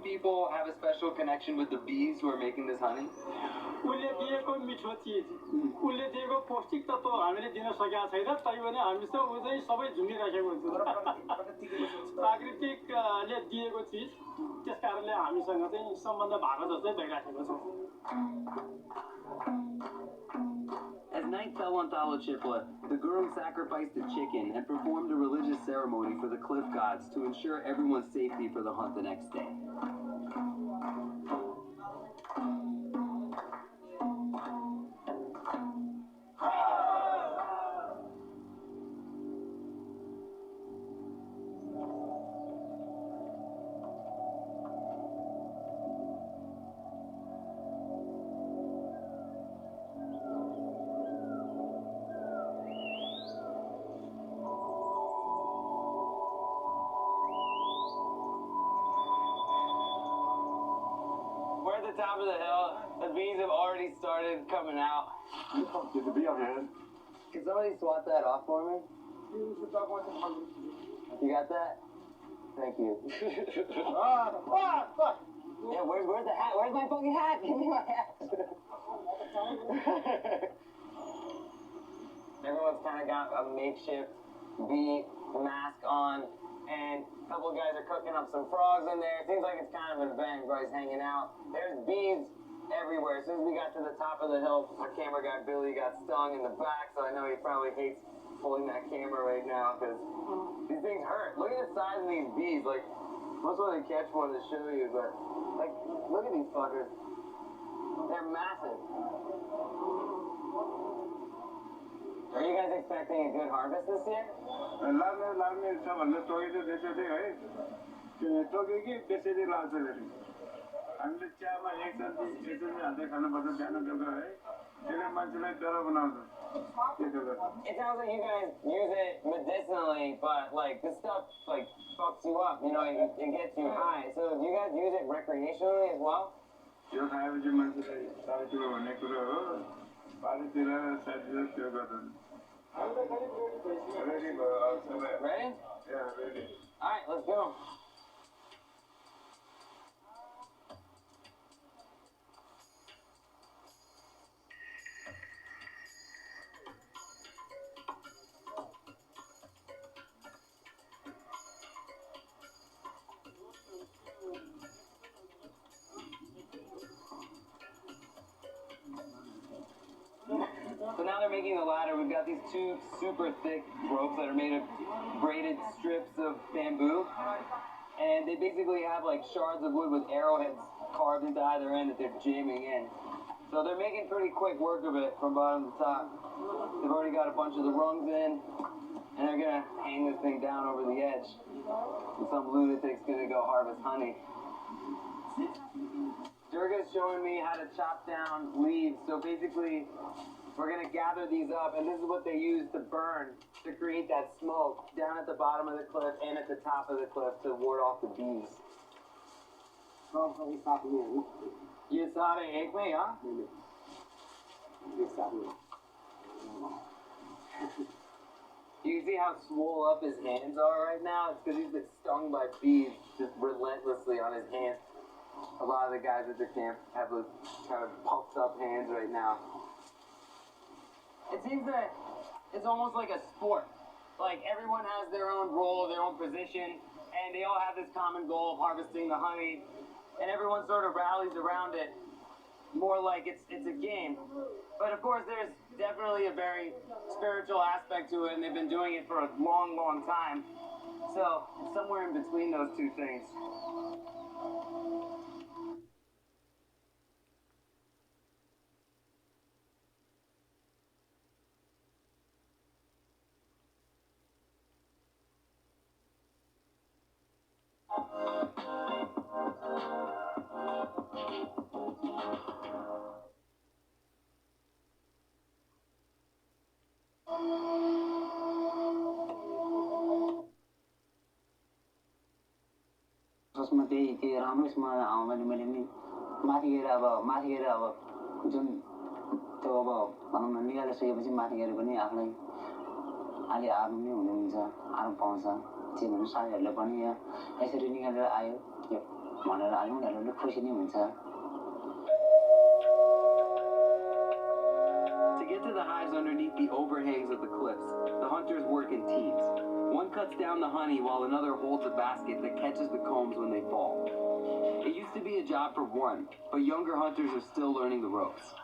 people have a special connection with the bees who are making this honey? उसले दिएको मिठो चिज उसले दिएको पौष्टिक तत्त्व हामीले दिन सकेका छैन तैपनि हामीसँग उ चाहिँ सबै झुमिराखेको हुन्छ प्राकृतिकले दिएको चिज त्यसकारणले हामीसँग चाहिँ सम्बन्ध भएको जस्तै भइराखेको छ As night fell on Thalachipla, the Gurung sacrificed a chicken and performed a religious ceremony for the cliff gods to ensure everyone's safety for the hunt the next day. We're at the top of the hill. The bees have already started coming out. Get the bee on your hand. Can somebody swat that off for me? You got that? Thank you. Yeah, where's the hat? Where's my fucking hat? Give me my hat. Everyone's kind of got a makeshift bee mask on, and a couple of guys are cooking up some frogs in there. It seems like it's kind of an event. Everybody's hanging out. There's bees everywhere. As soon as we got to the top of the hill, our camera guy Billy got stung in the back, so I know he probably hates pulling that camera right now because these things hurt. Look at the size of these bees. Like, most want to catch one to show you, but like, look at these fuckers. They're massive. Are you guys expecting a good harvest this year? Larne सबभन्दा टोकी चाहिँ त्यसरी है टोकी कि त्यसरी लाग्छ फेरि हामीले चियामा एक चम्ची हाल्दै खानुपर्छ बिहान बेलुका है त्यसले मान्छेलाई डर बनाउँछ It sounds like you guys use it medicinally, but like this stuff like fucks you up, you know, it gets you high. So do you guys use it recreationally as well? यो खाएपछि मान्छेलाई साह्रै ठुलो भन्ने कुरो हो बारीतिर साइडतिर त्यो गर्दैन Ready? Ready? Yeah, ready. Alright, let's go. So now they're making the ladder. We've got these two super thick ropes that are made of braided strips of bamboo. And they basically have like shards of wood with arrowheads carved into either end that they're jamming in. So they're making pretty quick work of it from bottom to top. They've already got a bunch of the rungs in, and they're gonna hang this thing down over the edge. And some lunatic's gonna go harvest honey. Durga's showing me how to chop down leaves. So basically, we're gonna gather these up, and this is what they use to burn to create that smoke down at the bottom of the cliff and at the top of the cliff to ward off the bees. You saw it egg me, huh? You can see how swole up his hands are right now? It's because he's been stung by bees just relentlessly on his hands. A lot of the guys at the camp have those kind of puffed up hands right now. It seems that it's almost like a sport. Like everyone has their own role, their own position, and they all have this common goal of harvesting the honey, and everyone sort of rallies around it more like it's a game. But of course there's definitely a very spiritual aspect to it, and they've been doing it for a long, long time. So it's somewhere in between those two things. जसमा त्यही राम्रोसँग मैले नि माथि गएर अब जुन त्यो अब भनौँ न निकालिसकेपछि माथि गएर पनि आफूलाई अलि आराम नै हुनुहुन्छ आराम पाउँछ जे भन्नु साथीहरूले पनि यहाँ यसरी निकालेर आयो यो भनेर हाल्यो उनीहरूले खुसी नै हुन्छ। To get to the hives underneath the overhangs of the cliffs, the hunters work in teams. One cuts down the honey while another holds a basket that catches the combs when they fall. It used to be a job for one, but younger hunters are still learning the ropes.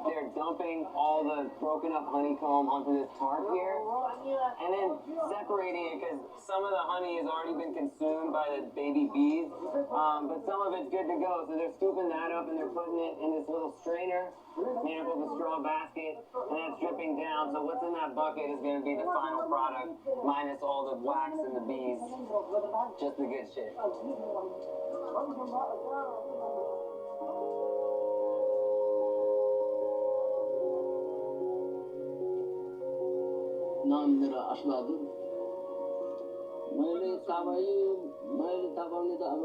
They're dumping all the broken up honeycomb onto this tarp here, and then separating it because some of the honey has already been consumed by the baby bees, but some of it's good to go. So they're scooping that up and they're putting it in this little strainer made up of a straw basket, and that's dripping down. So what's in that bucket is going to be the final product, minus all the wax and the bees, just the good shit. नाम मेरा अशबहादुर। मैले थाहा पाउने त अब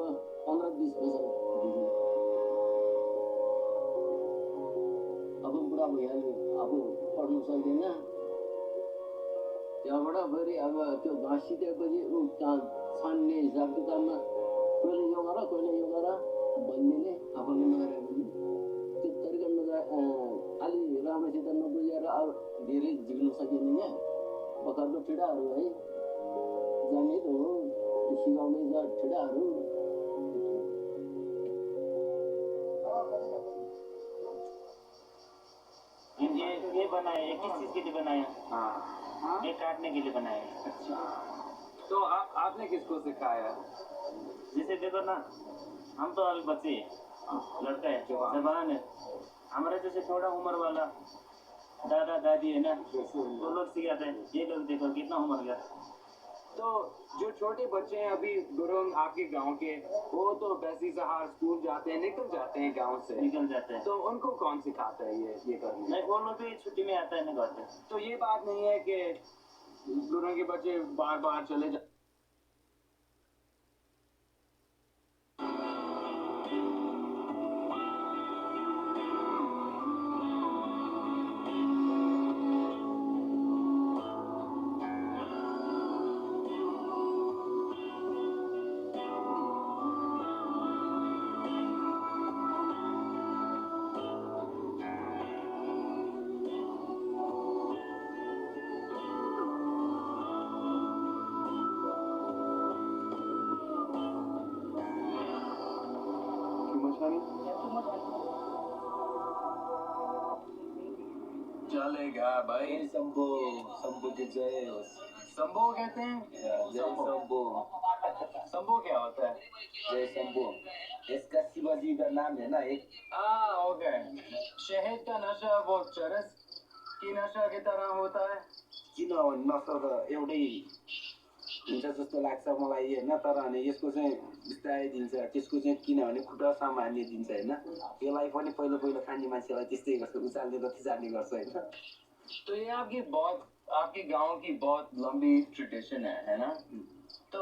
15-20 वर्ष अब बुढा भइहाल्यो, आफू पढ्नु सक्दैन। त्यहाँबाट फेरि अब त्यो घाँस सिकेपछि ऊ छान्ने हिसाब किताबमा कहिले यो गर भनिदिने आफूले नगरे पनि त्यो तरिका अलि राम्रोसित नबुझेर अब धेरै झिक्न सकिँदैन। बखरको ठिडाहरू है जाने त हो, सिकाउने ठिडाहरू। ये बनाया, ये किस चीज के लिए बनाया? ये काटने के लिए बनाया। तो आपने किसको सिखाया? जैसे देखो ना, हम तो अभी बच्चे हैं, लड़का है, जवान है। हमारे जैसे थोड़ा उम्र वाला दादा दादी है ना, वो लोग सिखाते हैं। ये लोग देखो कितना उम्र गया। तो जो छोटे बच्चे हैं अभी गुरुंग आपके गांव के, वो तो बैसी सहार स्कूल जाते हैं, निकल जाते हैं गांव से, निकल जाते हैं। तो उनको कौन सिखाता है ये करना? नहीं, वो लोग भी छुट्टी में आता है ना घर पे। तो ये बात नहीं है कि गुरुंग के बच्चे बार बार चले जाते। चलेगा भाई। शंभो की जय हो। शंभो कहते हैं? जय शंभो। शंभो क्या होता है? जय शंभो इसका शिवाजी का नाम है ना एक। ओके। शहद का नशा वो चरस की नशा की तरह होता है। किन नशा त एउटै हुन्छ जस्तो लाग्छ मलाई होइन, तर अनि यसको चाहिँ बिस्तारै दिन्छ, त्यसको चाहिँ किनभने खुट्टा सामान्य दिन्छ होइन। यसलाई पनि पहिलो खाने मान्छेलाई त्यस्तै गर्छ, उचाल्ने र थिचाल्ने गर्छ होइन। तो ये आपके गांव की बहुत लंबी ट्रेडिशन है ना? तो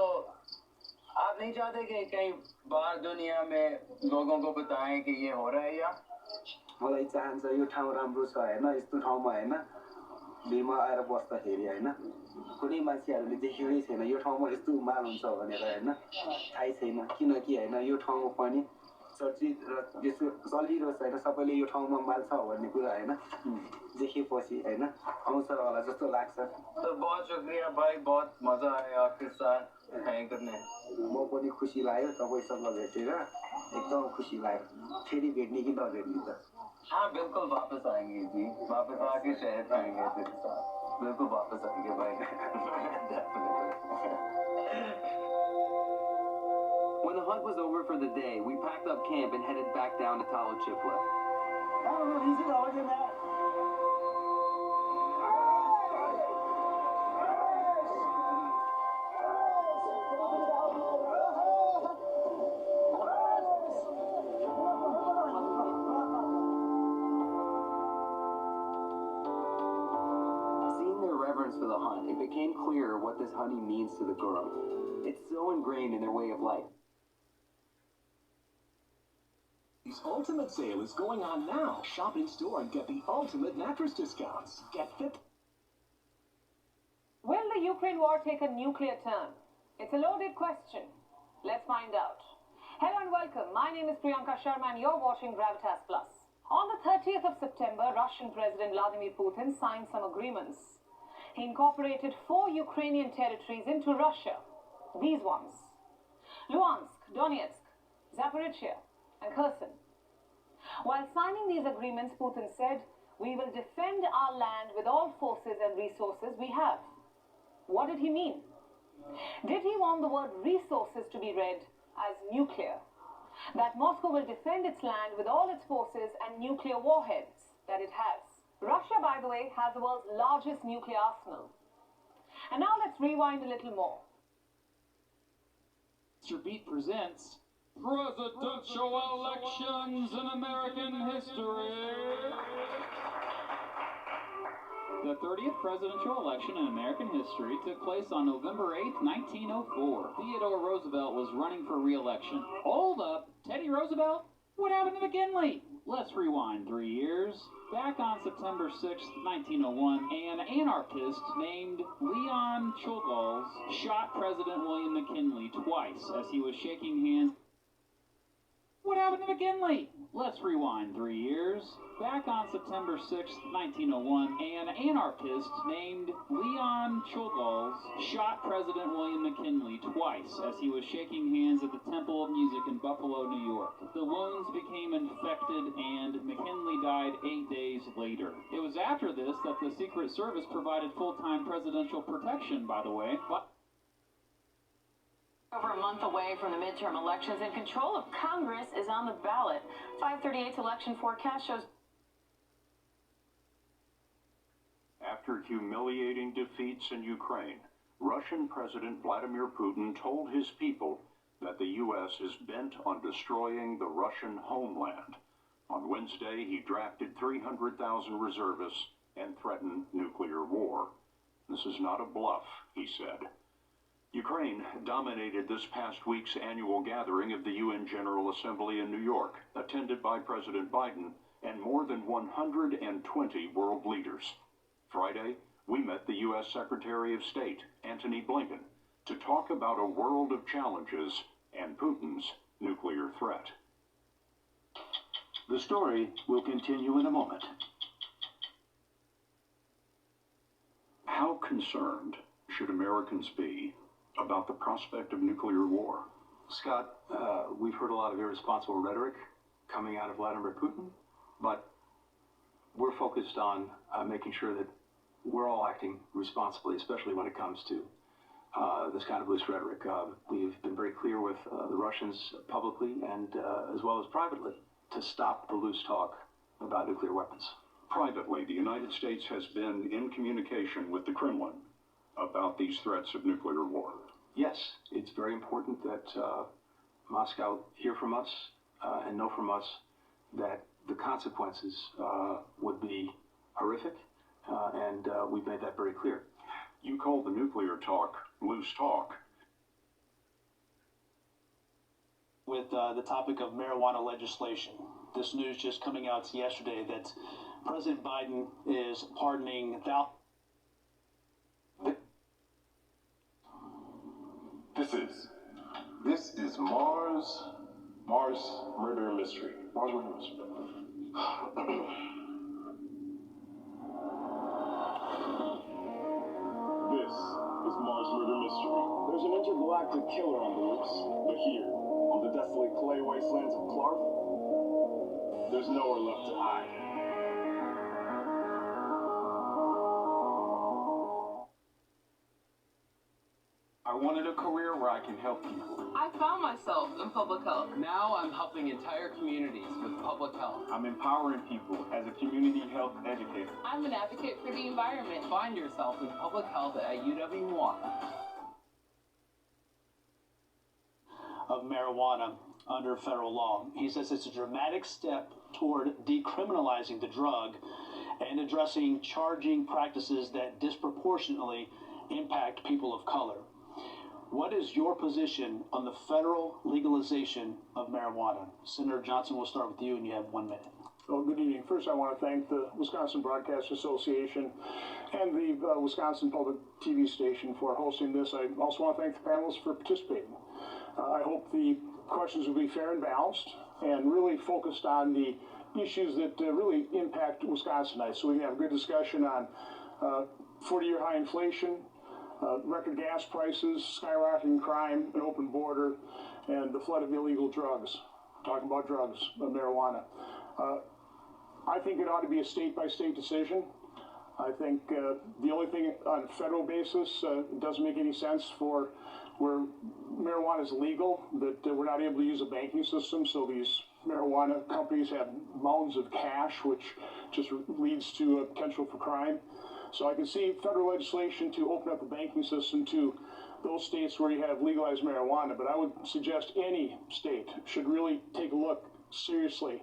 आप नहीं चाहते कि कहीं बाहर दुनिया में लोगों को बताएं कि ये हो रहा है? या मलाई चाहन्छ यो ठाउँ राम्रो छ होइन, यस्तो ठाउँमा होइन भेमा आएर बस्दाखेरि होइन कुनै मान्छेहरूले देखेकै छैन यो ठाउँमा यस्तो माल हुन्छ भनेर होइन, थाहै छैन। किनकि होइन यो ठाउँमा पनि चर्चित र यसो चलिरहेको छ होइन, सबैले यो ठाउँमा माल छ भन्ने कुरा होइन देखेपछि होइन आउँछ होला जस्तो लाग्छ। तो बहुत शुक्रिया भाई, बहुत मजा आया आपके साथ हँग करने। म पनि खुसी लाग्यो तपाईँसँग भेटेर, एकदम खुसी लाग्यो। फेरि भेट्ने कि नभेट्ने त? हाँ बिल्कुल वापस आएंगे जी, वापस आके शहर खाएंगे तेरे साथ, बिल्कुल वापस आएंगे भाई। When the hunt was over for the day, we packed up camp and headed back down to Talochifla. For the hunt, it became clearer what this honey means to the Gurung. It's so ingrained in their way of life. These homes ultimate sale is going on now. Shop in store and get the ultimate mattress discounts. Get 50. Will the Ukraine war take a nuclear turn? It's a loaded question. Let's find out. Hello and welcome. My name is Priyanka Sharma and you're watching Gravitas Plus. On the 30th of September, Russian President Vladimir Putin signed some agreements. He incorporated 4 Ukrainian territories into Russia. These ones: Luhansk, Donetsk, Zaporizhia, and Kherson. While signing these agreements, Putin said, "We will defend our land with all forces and resources we have." What did he mean? Did he want the word resources to be read as nuclear? That Moscow will defend its land with all its forces and nuclear warheads that it has. Russia, by the way, has the world's largest nuclear arsenal. And now let's rewind a little more. Mr. Beat presents Presidential Elections in American History. The 30th presidential election in American history took place on November 8, 1904. Theodore Roosevelt was running for re-election. Hold up, Teddy Roosevelt? What happened to McKinley? Let's rewind 3 years. Back on September 6, 1901, an anarchist named Leon Czolgosz shot President William McKinley twice as he was shaking hands. What happened to McKinley? Let's rewind 3 years. Back on September 6, 1901, an anarchist named Leon Czolgosz shot President William McKinley twice as he was shaking hands at the Temple of Music in Buffalo, New York. The wounds became infected and McKinley died 8 days later. It was after this that the Secret Service provided full-time presidential protection, by the way. Over a month away from the midterm elections, and control of Congress is on the ballot. 538's election forecast shows. After humiliating defeats in Ukraine, Russian President Vladimir Putin told his people that the U.S. is bent on destroying the Russian homeland. On Wednesday, he drafted 300,000 reservists and threatened nuclear war. This is not a bluff, he said. Ukraine dominated this past week's annual gathering of the UN General Assembly in New York, attended by President Biden and more than 120 world leaders. Friday, we met the U.S. Secretary of State, Antony Blinken, to talk about a world of challenges and Putin's nuclear threat. The story will continue in a moment. How concerned should Americans be about the prospect of nuclear war? Scott, we've heard a lot of irresponsible rhetoric coming out of Vladimir Putin, but we're focused on making sure that we're all acting responsibly, especially when it comes to this kind of loose rhetoric. We've been very clear with the Russians publicly and as well as privately to stop the loose talk about nuclear weapons. Privately, the United States has been in communication with the Kremlin about these threats of nuclear war. Yes, it's very important that Moscow hear from us and know from us that the consequences would be horrific, and we've made that very clear. You call the nuclear talk loose talk. With the topic of marijuana legislation, this news just coming out yesterday that President Biden is pardoning This is Mars Murder Mystery. Mars Murder Mystery. This is Mars Murder Mystery. There's an intergalactic killer on the loose, but here, on the desolate clay wastelands of Clark, there's nowhere left to hide. I wanted a career where I can help people. I found myself in public health. Now I'm helping entire communities with public health. I'm empowering people as a community health educator. I'm an advocate for the environment. Find yourself in public health at UW-Milwaukee. Of marijuana under federal law. He says it's a dramatic step toward decriminalizing the drug and addressing charging practices that disproportionately impact people of color. What is your position on the federal legalization of marijuana? Senator Johnson, we'll start with you, and you have 1 minute. Well, good evening. First, I want to thank the Wisconsin Broadcast Association and the Wisconsin Public TV station for hosting this. I also want to thank the panelists for participating. I hope the questions will be fair and balanced and really focused on the issues that really impact Wisconsinites. So we can have a good discussion on 40-year high inflation, record gas prices, skyrocketing crime, an open border, and the flood of illegal drugs. Talking about drugs, marijuana. I think it ought to be a state-by-state decision. I think the only thing on a federal basis, it doesn't make any sense for where marijuana is legal, that we're not able to use a banking system, so these marijuana companies have mounds of cash, which just leads to a potential for crime. So I can see federal legislation to open up the banking system to those states where you have legalized marijuana, but I would suggest any state should really take a look seriously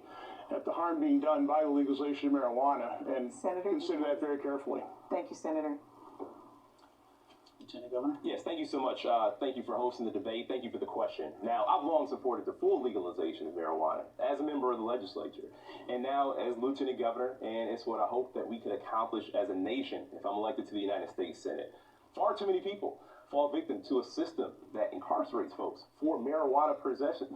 at the harm being done by the legalization of marijuana and consider that very carefully. Thank you, Senator. Lieutenant Governor? Yes, thank you so much. Thank you for hosting the debate. Thank you for the question. Now, I've long supported the full legalization of marijuana as a member of the legislature, and now as Lieutenant Governor, and it's what I hope that we can accomplish as a nation if I'm elected to the United States Senate. Far too many people fall victim to a system that incarcerates folks for marijuana possession.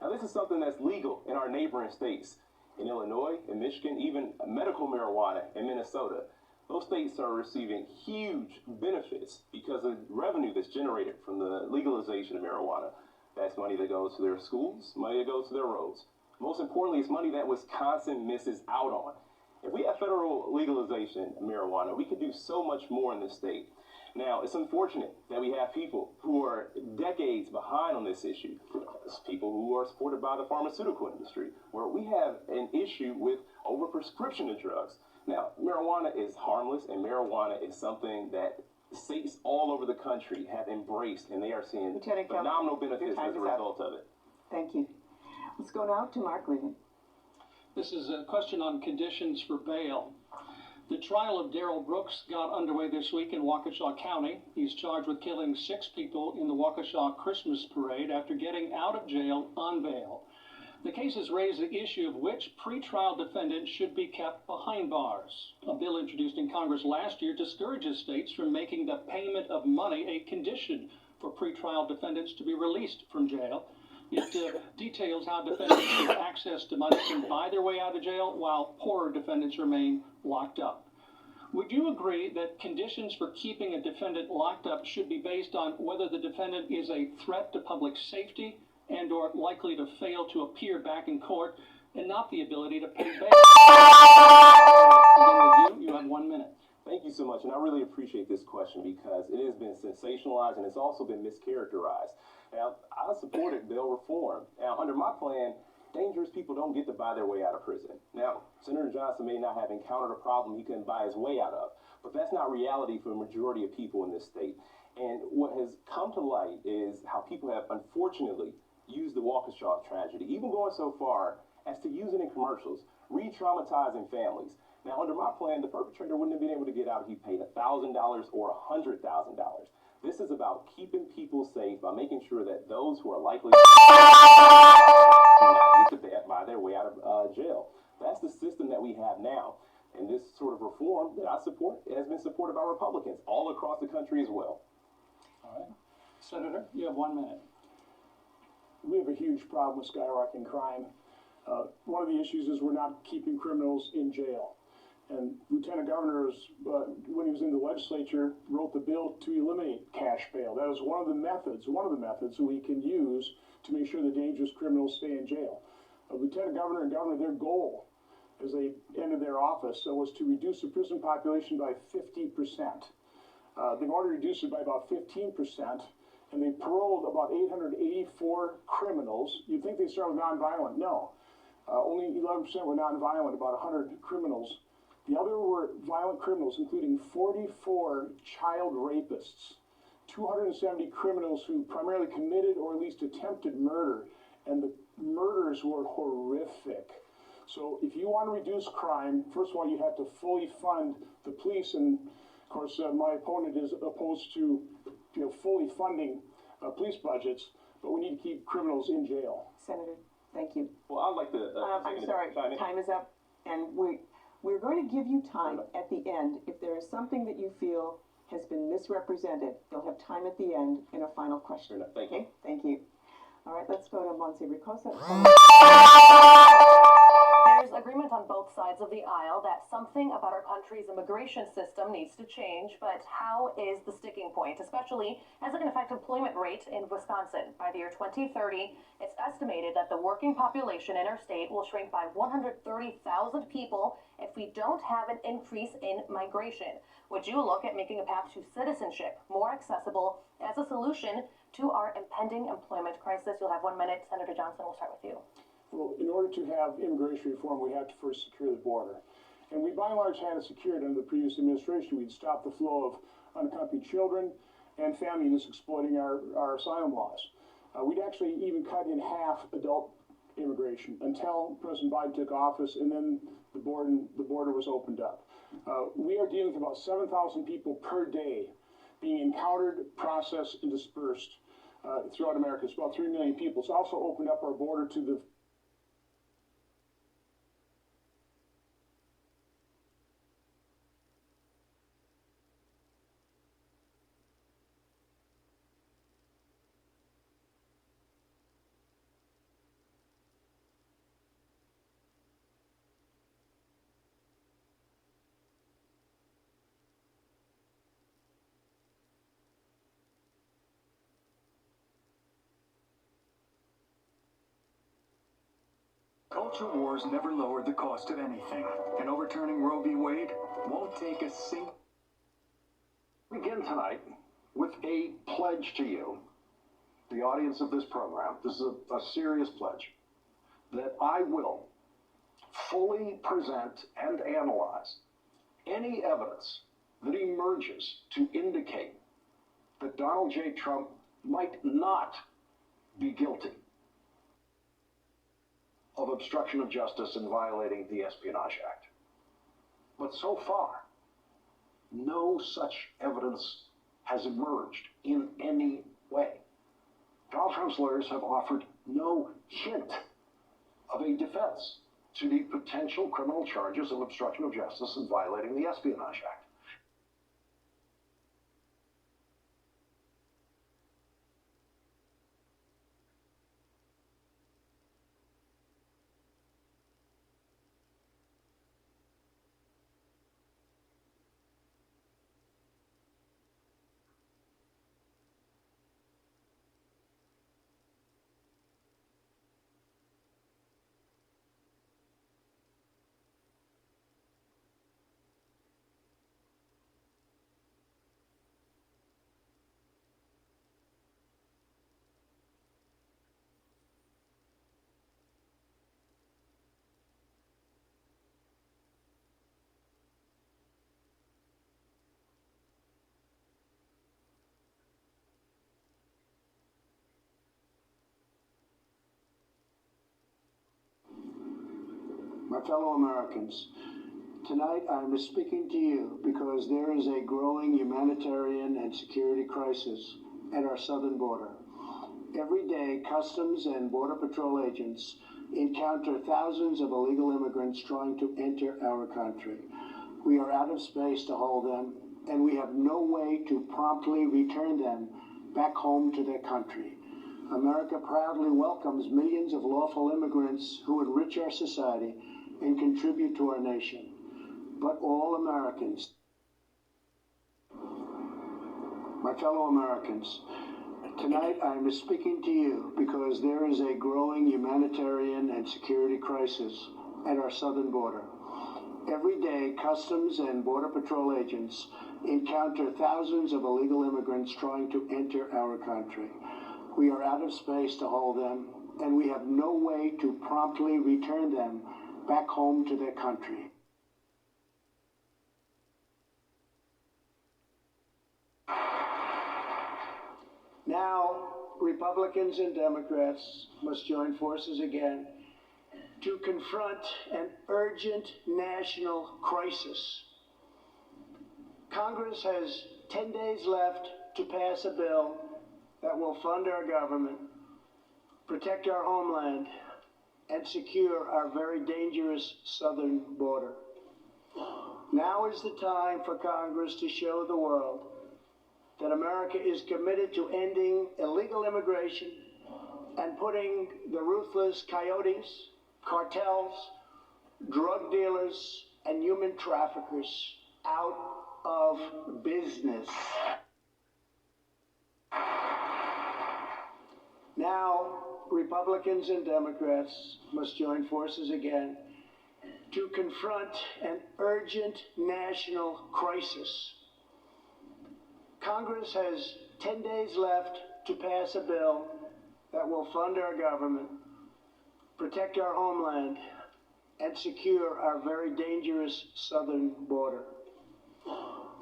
Now, this is something that's legal in our neighboring states. In Illinois, in Michigan, even medical marijuana in Minnesota. Those states are receiving huge benefits because of the revenue that's generated from the legalization of marijuana. That's money that goes to their schools, money that goes to their roads. Most importantly, it's money that Wisconsin misses out on. If we have federal legalization of marijuana, we could do so much more in this state. Now, it's unfortunate that we have people who are decades behind on this issue. It's people who are supported by the pharmaceutical industry, where we have an issue with overprescription of drugs. Now, marijuana is harmless, and marijuana is something that states all over the country have embraced, and they are seeing phenomenal benefits as a result of it. Thank you. Let's go now to Mark Levin. This is a question on conditions for bail. The trial of Darrell Brooks got underway this week in Waukesha County. He's charged with killing 6 people in the Waukesha Christmas parade after getting out of jail on bail. The case has raised the issue of which pretrial defendant should be kept behind bars. A bill introduced in Congress last year discourages states from making the payment of money a condition for pretrial defendants to be released from jail. It details how defendants with access to money can buy their way out of jail while poorer defendants remain locked up. Would you agree that conditions for keeping a defendant locked up should be based on whether the defendant is a threat to public safety and or likely to fail to appear back in court, and not the ability to pay bail? Again with you have 1 minute. Thank you so much, and I really appreciate this question because it has been sensationalized and it's also been mischaracterized. Now, I supported bail reform. Now, under my plan, dangerous people don't get to buy their way out of prison. Now, Senator Johnson may not have encountered a problem he couldn't buy his way out of, but that's not reality for the majority of people in this state. And what has come to light is how people have unfortunately used the Waukesha tragedy, even going so far as to use it in commercials, re-traumatizing families. Now, under my plan, the perpetrator wouldn't have been able to get out if he paid $1,000 or $100,000. This is about keeping people safe by making sure that those who are likely to not get to buy their way out of jail. That's the system that we have now. And this sort of reform that I support has been supported by Republicans all across the country as well. All right. Senator, you have 1 minute. We have a huge problem with skyrocketing crime. One of the issues is we're not keeping criminals in jail. And Lieutenant Governor, when he was in the legislature, wrote the bill to eliminate cash bail. That is one of the methods we can use to make sure the dangerous criminals stay in jail. Lieutenant Governor and Governor, their goal as they ended their office was to reduce the prison population by 50%. They've already reduced it by about 15%, and they paroled about 884 criminals. You'd think they'd start with nonviolent. No. Only 11% were nonviolent, about 100 criminals. The other were violent criminals, including 44 child rapists, 270 criminals who primarily committed or at least attempted murder, and the murders were horrific. So if you want to reduce crime, first of all, you have to fully fund the police, and of course my opponent is opposed to fully funding police budgets, but we need to keep criminals in jail. Senator, thank you. Well, I'd like to. I'm sorry, time is up, and we're going to give you time at the end. If there is something that you feel has been misrepresented, you'll have time at the end in a final question. Thank you. Okay? Thank you. All right, let's go to Monse Ricosa. There's agreement on both sides of the aisle that something about our country's immigration system needs to change, but how is the sticking point, especially as it can affect employment rate in Wisconsin? By the year 2030, it's estimated that the working population in our state will shrink by 130,000 people if we don't have an increase in migration. Would you look at making a path to citizenship more accessible as a solution to our impending employment crisis? You'll have 1 minute. Senator Johnson, we'll start with you. Well, in order to have immigration reform, we have to first secure the border. And we, by and large, had it secured under the previous administration. We'd stop the flow of unaccompanied children and families exploiting our asylum laws. We'd actually even cut in half adult immigration until President Biden took office, and then the border was opened up. We are dealing with about 7,000 people per day being encountered, processed, and dispersed throughout America. It's about 3 million people. It's also opened up our border to the Culture wars never lowered the cost of anything, and overturning Roe v. Wade won't take a single... Begin tonight with a pledge to you, the audience of this program. This is a serious pledge, that I will fully present and analyze any evidence that emerges to indicate that Donald J. Trump might not be guilty of obstruction of justice and violating the Espionage Act. But so far, no such evidence has emerged in any way. Donald Trump's lawyers have offered no hint of a defense to the potential criminal charges of obstruction of justice and violating the Espionage Act. My fellow Americans, tonight I am speaking to you because there is a growing humanitarian and security crisis at our southern border. Every day, Customs and Border Patrol agents encounter thousands of illegal immigrants trying to enter our country. We are out of space to hold them, and we have no way to promptly return them back home to their country. America proudly welcomes millions of lawful immigrants who enrich our society and contribute to our nation. But all Americans, my fellow Americans, tonight I am speaking to you because there is a growing humanitarian and security crisis at our southern border. Every day, Customs and Border Patrol agents encounter thousands of illegal immigrants trying to enter our country. We are out of space to hold them, and we have no way to promptly return them back home to their country. Now, Republicans and Democrats must join forces again to confront an urgent national crisis. Congress has 10 days left to pass a bill that will fund our government, protect our homeland, and secure our very dangerous southern border. Now is the time for Congress to show the world that America is committed to ending illegal immigration and putting the ruthless coyotes, cartels, drug dealers, and human traffickers out of business. Now, Republicans and Democrats must join forces again to confront an urgent national crisis. Congress has 10 days left to pass a bill that will fund our government, protect our homeland, and secure our very dangerous southern border.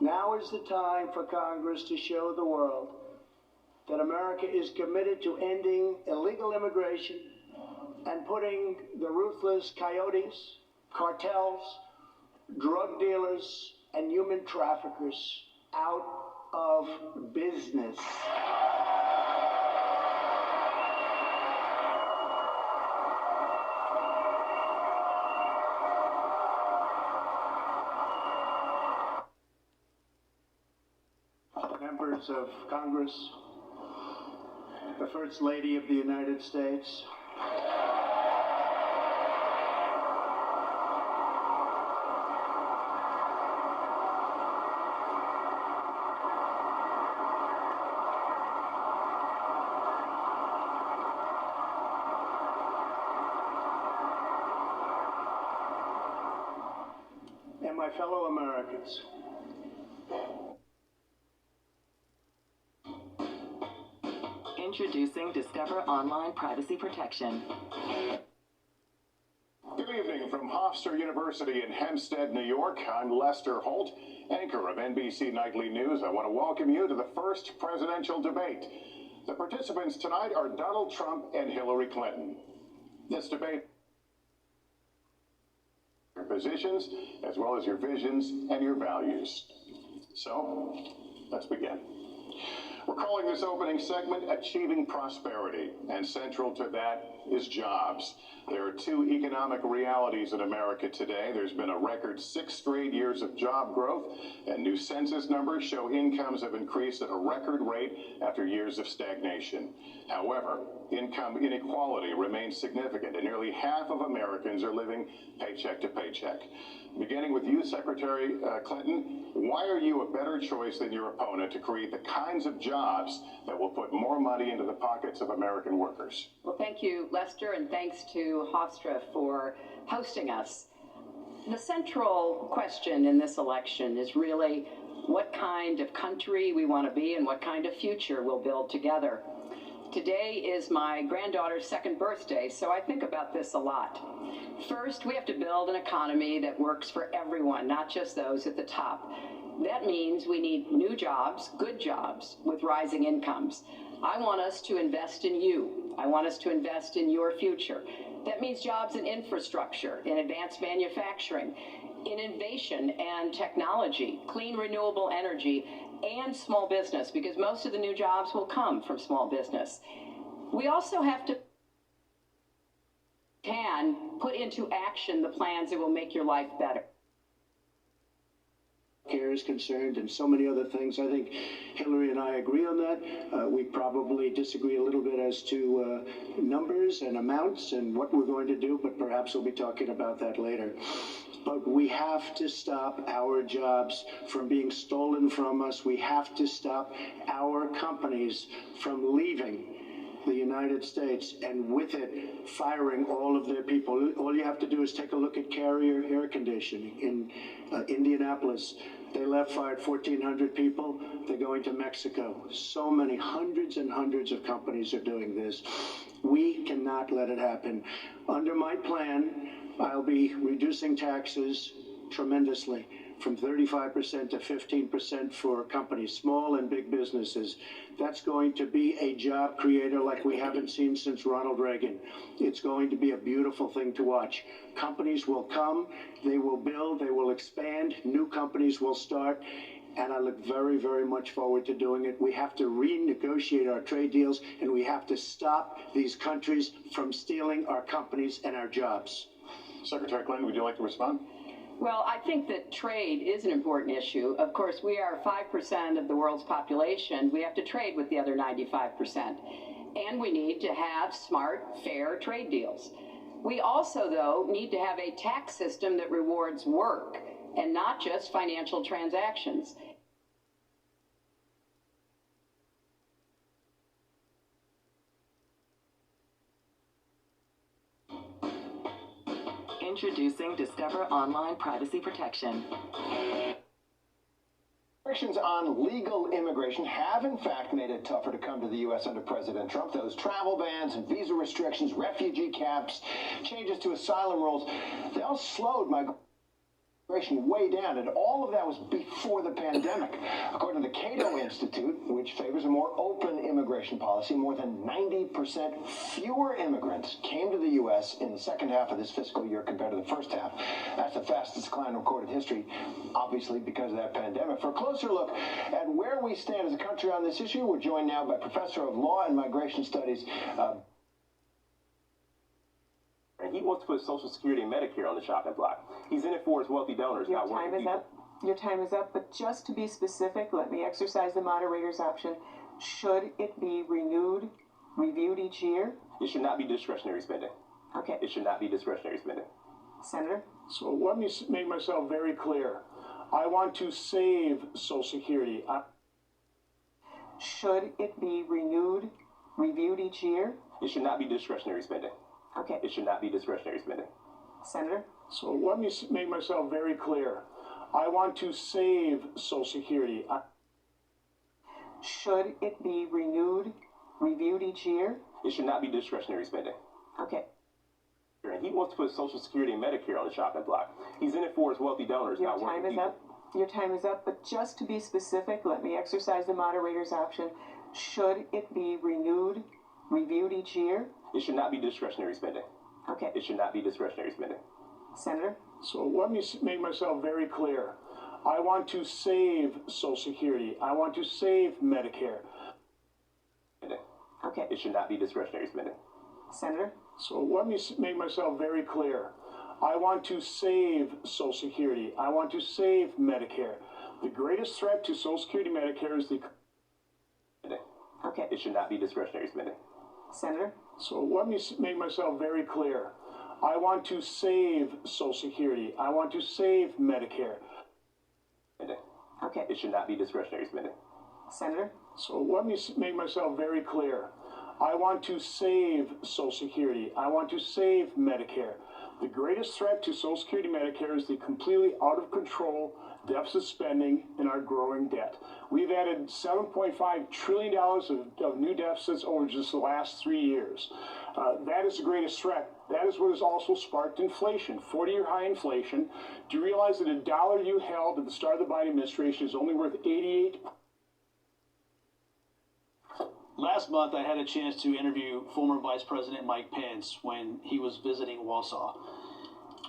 Now is the time for Congress to show the world that America is committed to ending illegal immigration and putting the ruthless coyotes, cartels, drug dealers, and human traffickers out of business. Members of Congress, the First Lady of the United States, and my fellow Americans. Introducing Discover Online Privacy Protection. Good evening from Hofstra University in Hempstead, New York. I'm Lester Holt, anchor of NBC Nightly News. I want to welcome you to the first presidential debate. The participants tonight are Donald Trump and Hillary Clinton. This debate, your positions, as well as your visions and your values. So, let's begin. We're calling this opening segment Achieving Prosperity, and central to that is jobs. There are two economic realities in America today. There's been a record 6 straight years of job growth, and new census numbers show incomes have increased at a record rate after years of stagnation. However, income inequality remains significant, and nearly half of Americans are living paycheck to paycheck. Beginning with you, Secretary Clinton, why are you a better choice than your opponent to create the kinds of jobs that will put more money into the pockets of American workers? Well, thank you, Lester, and thanks to Hofstra for hosting us. The central question in this election is really what kind of country we want to be and what kind of future we'll build together. Today is my granddaughter's 2nd birthday, so I think about this a lot. First, we have to build an economy that works for everyone, not just those at the top. That means we need new jobs, good jobs, with rising incomes. I want us to invest in you. I want us to invest in your future. That means jobs in infrastructure, in advanced manufacturing, in innovation and technology, clean renewable energy, and small business, because most of the new jobs will come from small business. We also have to put into action the plans that will make your life better. Care is concerned and so many other things. I think Hillary and I agree on that. We probably disagree a little bit as to numbers and amounts and what we're going to do, but perhaps we'll be talking about that later. But we have to stop our jobs from being stolen from us. We have to stop our companies from leaving the United States, and with it, firing all of their people. All you have to do is take a look at Carrier Air Conditioning in Indianapolis. They fired 1,400 people. They're going to Mexico. So many, hundreds and hundreds of companies are doing this. We cannot let it happen. Under my plan, I'll be reducing taxes tremendously, from 35% to 15% for companies, small and big businesses. That's going to be a job creator like we haven't seen since Ronald Reagan. It's going to be a beautiful thing to watch. Companies will come, they will build, they will expand, new companies will start, and I look very, very much forward to doing it. We have to renegotiate our trade deals, and we have to stop these countries from stealing our companies and our jobs. Secretary Clinton, would you like to respond? Well, I think that trade is an important issue. Of course, we are 5% of the world's population. We have to trade with the other 95%. And we need to have smart, fair trade deals. We also, though, need to have a tax system that rewards work and not just financial transactions. Introducing Discover Online Privacy Protection. Restrictions on legal immigration have in fact made it tougher to come to the U.S. under President Trump. Those travel bans and visa restrictions, refugee caps, changes to asylum rules, they all slowed migration way down, and all of that was before the pandemic. According to the Cato Institute, which favors a more open immigration policy, more than 90% fewer immigrants came to the U.S. in the second half of this fiscal year compared to the first half. That's the fastest decline in recorded history, obviously because of that pandemic. For a closer look at where we stand as a country on this issue, we're joined now by Professor of Law and Migration Studies, and he wants to put Social Security and Medicare on the chopping block. He's in it for his wealthy donors, not working people. Your time is up, but just to be specific, let me exercise the moderator's option. Should it be reviewed each year? It should not be discretionary spending. Okay. It should not be discretionary spending. Senator? So let me make myself very clear. I want to save Social Security. Should it be reviewed each year? It should not be discretionary spending. Okay. It should not be discretionary spending. Senator? So let me make myself very clear. I want to save Social Security. Should it be reviewed each year? It should not be discretionary spending. Okay. And he wants to put Social Security and Medicare on the chopping block. He's in it for his wealthy donors, not working people. Your time is up, but just to be specific, let me exercise the moderator's option. Should it be reviewed each year? It should not be discretionary spending. Okay. It should not be discretionary spending. Senator? So let me make myself very clear. I want to save Social Security. I want to save Medicare. Okay. It should not be discretionary spending. Senator? So let me make myself very clear. I want to save Social Security. I want to save Medicare. The greatest threat to Social Security Medicare is the... Okay. It should not be discretionary spending. Senator? So let me make myself very clear. I want to save Social Security. I want to save Medicare. Okay. It should not be discretionary spending. Senator? So let me make myself very clear. I want to save Social Security. I want to save Medicare. The greatest threat to Social Security Medicare is the completely out of control deficit spending and our growing debt. We've added $7.5 trillion of new deficits over just the last 3 years. That is the greatest threat. That is what has also sparked inflation, 40-year high inflation. Do you realize that a dollar you held at the start of the Biden administration is only worth 88? Last month, I had a chance to interview former Vice President Mike Pence when he was visiting Wausau.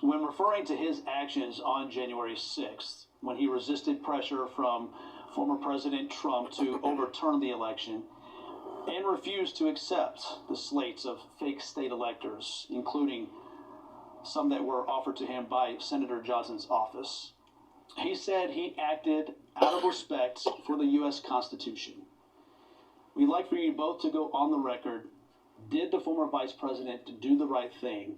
When referring to his actions on January 6th, when he resisted pressure from former President Trump to overturn the election and refused to accept the slates of fake state electors, including some that were offered to him by Senator Johnson's office, he said he acted out of respect for the U.S. Constitution. We'd like for you both to go on the record. Did the former vice president do the right thing?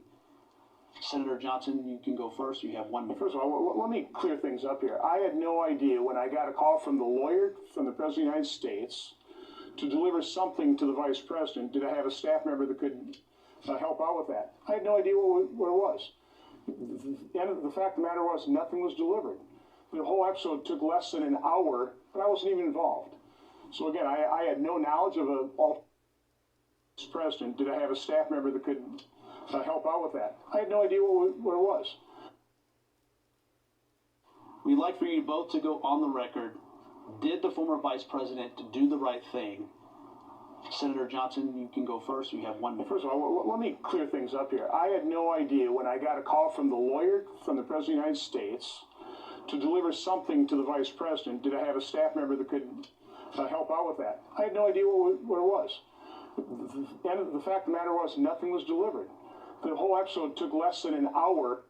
Senator Johnson, you can go first. You have 1 minute. First of all, let me clear things up here. I had no idea when I got a call from the lawyer from the President of the United States to deliver something to the Vice President. Did I have a staff member that could help out with that? I had no idea what it was. The fact of the matter was nothing was delivered. The whole episode took less than an hour, and I wasn't even involved. So again, I had no knowledge of a Vice President. Did I have a staff member that could help out with that? I had no idea what it was. We'd like for you both to go on the record. Did the former vice president do the right thing? Senator Johnson, you can go first. You have 1 minute. First of all, let me clear things up here. I had no idea when I got a call from the lawyer from the President of the United States to deliver something to the vice president. Did I have a staff member that could help out with that? I had no idea what it was. And the fact of the matter was, nothing was delivered. The whole episode took less than an hour.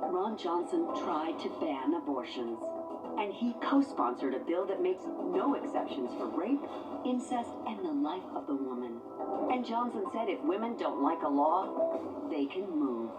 Ron Johnson tried to ban abortions, and he co-sponsored a bill that makes no exceptions for rape, incest, and the life of the woman. And Johnson said if women don't like a law, they can move.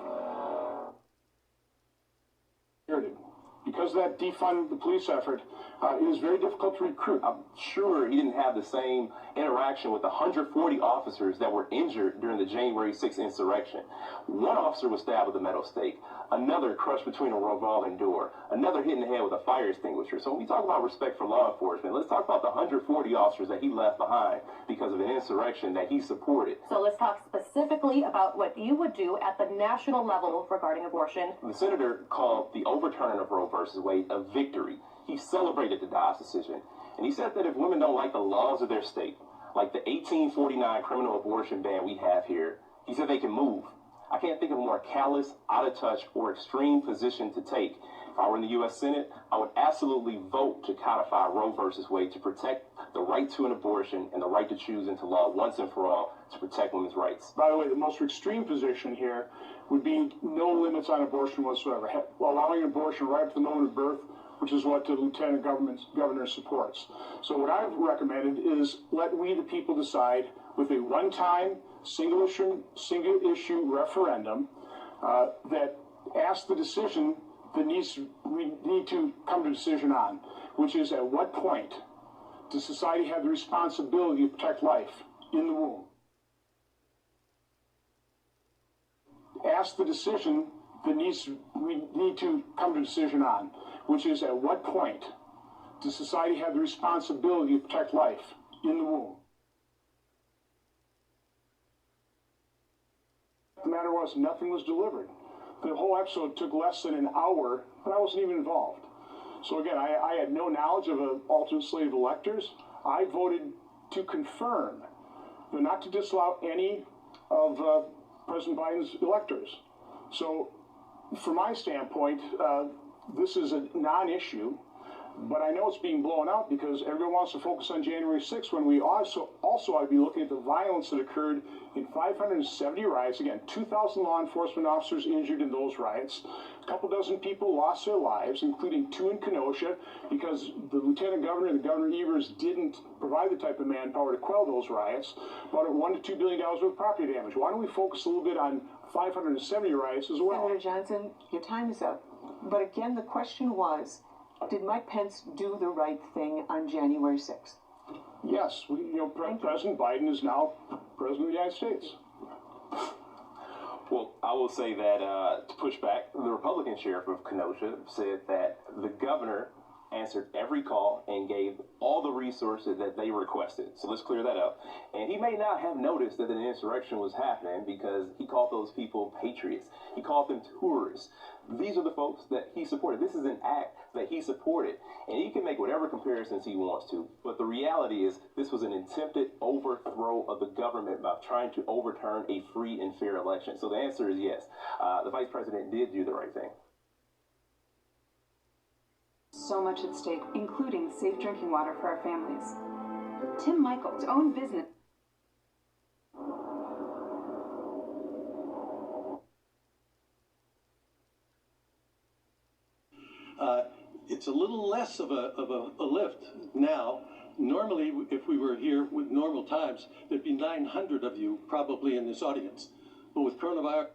Because that defunded the police effort, it was very difficult to recruit. I'm sure he didn't have the same interaction with the 140 officers that were injured during the January 6th insurrection. One officer was stabbed with a metal stake, another crushed between a revolving door, another hit in the head with a fire extinguisher. So when we talk about respect for law enforcement, let's talk about the 140 officers that he left behind because of an insurrection that he supported. So let's talk specifically about what you would do at the national level regarding abortion. The senator called the overturning of Roe versus Wade a victory. He celebrated the Dobbs decision, and he said that if women don't like the laws of their state, like the 1849 criminal abortion ban we have here, he said they can move. I can't think of a more callous, out of touch, or extreme position to take. If I were in the U.S. Senate, I would absolutely vote to codify Roe versus Wade to protect the right to an abortion and the right to choose into law once and for all to protect women's rights. By the way, the most extreme position here would be no limits on abortion whatsoever, allowing abortion right up to the moment of birth, which is what the lieutenant governor supports. So what I've recommended is let we, the people, decide with a one-time, single issue referendum that asks the decision that we need to come to a decision on, which is at what point does society have the responsibility to protect life in the womb? Ask the decision that we need to come to a decision on, which is at what point does society have the responsibility to protect life in the womb? The matter was, nothing was delivered. The whole episode took less than an hour, and I wasn't even involved. So again, I had no knowledge of an alternate slate of electors. I voted to confirm, but not to disallow any of President Biden's electors. So from my standpoint, this is a non-issue, but I know it's being blown out because everyone wants to focus on January 6th when we also ought to be looking at the violence that occurred in 570 riots. Again, 2,000 law enforcement officers injured in those riots. A couple dozen people lost their lives, including 2 in Kenosha, because the lieutenant governor and the Governor Evers didn't provide the type of manpower to quell those riots. About $1 to $2 billion worth of property damage. Why don't we focus a little bit on 570 riots as well? Senator Johnson, your time is up. But again, the question was, did Mike Pence do the right thing on January 6th? Yes. President Biden is now President of the United States. Well, I will say that to push back, the Republican sheriff of Kenosha said that the governor answered every call and gave all the resources that they requested. So let's clear that up. And he may not have noticed that an insurrection was happening because he called those people patriots. He called them tourists. These are the folks that he supported. This is an act that he supported. And he can make whatever comparisons he wants to. But the reality is this was an attempted overthrow of the government by trying to overturn a free and fair election. So the answer is yes. The vice president did do the right thing. So much at stake, including safe drinking water for our families. Tim Michaels' own business. It's a little less of a lift now. Normally, if we were here with normal times, there'd be 900 of you probably in this audience. But with coronavirus,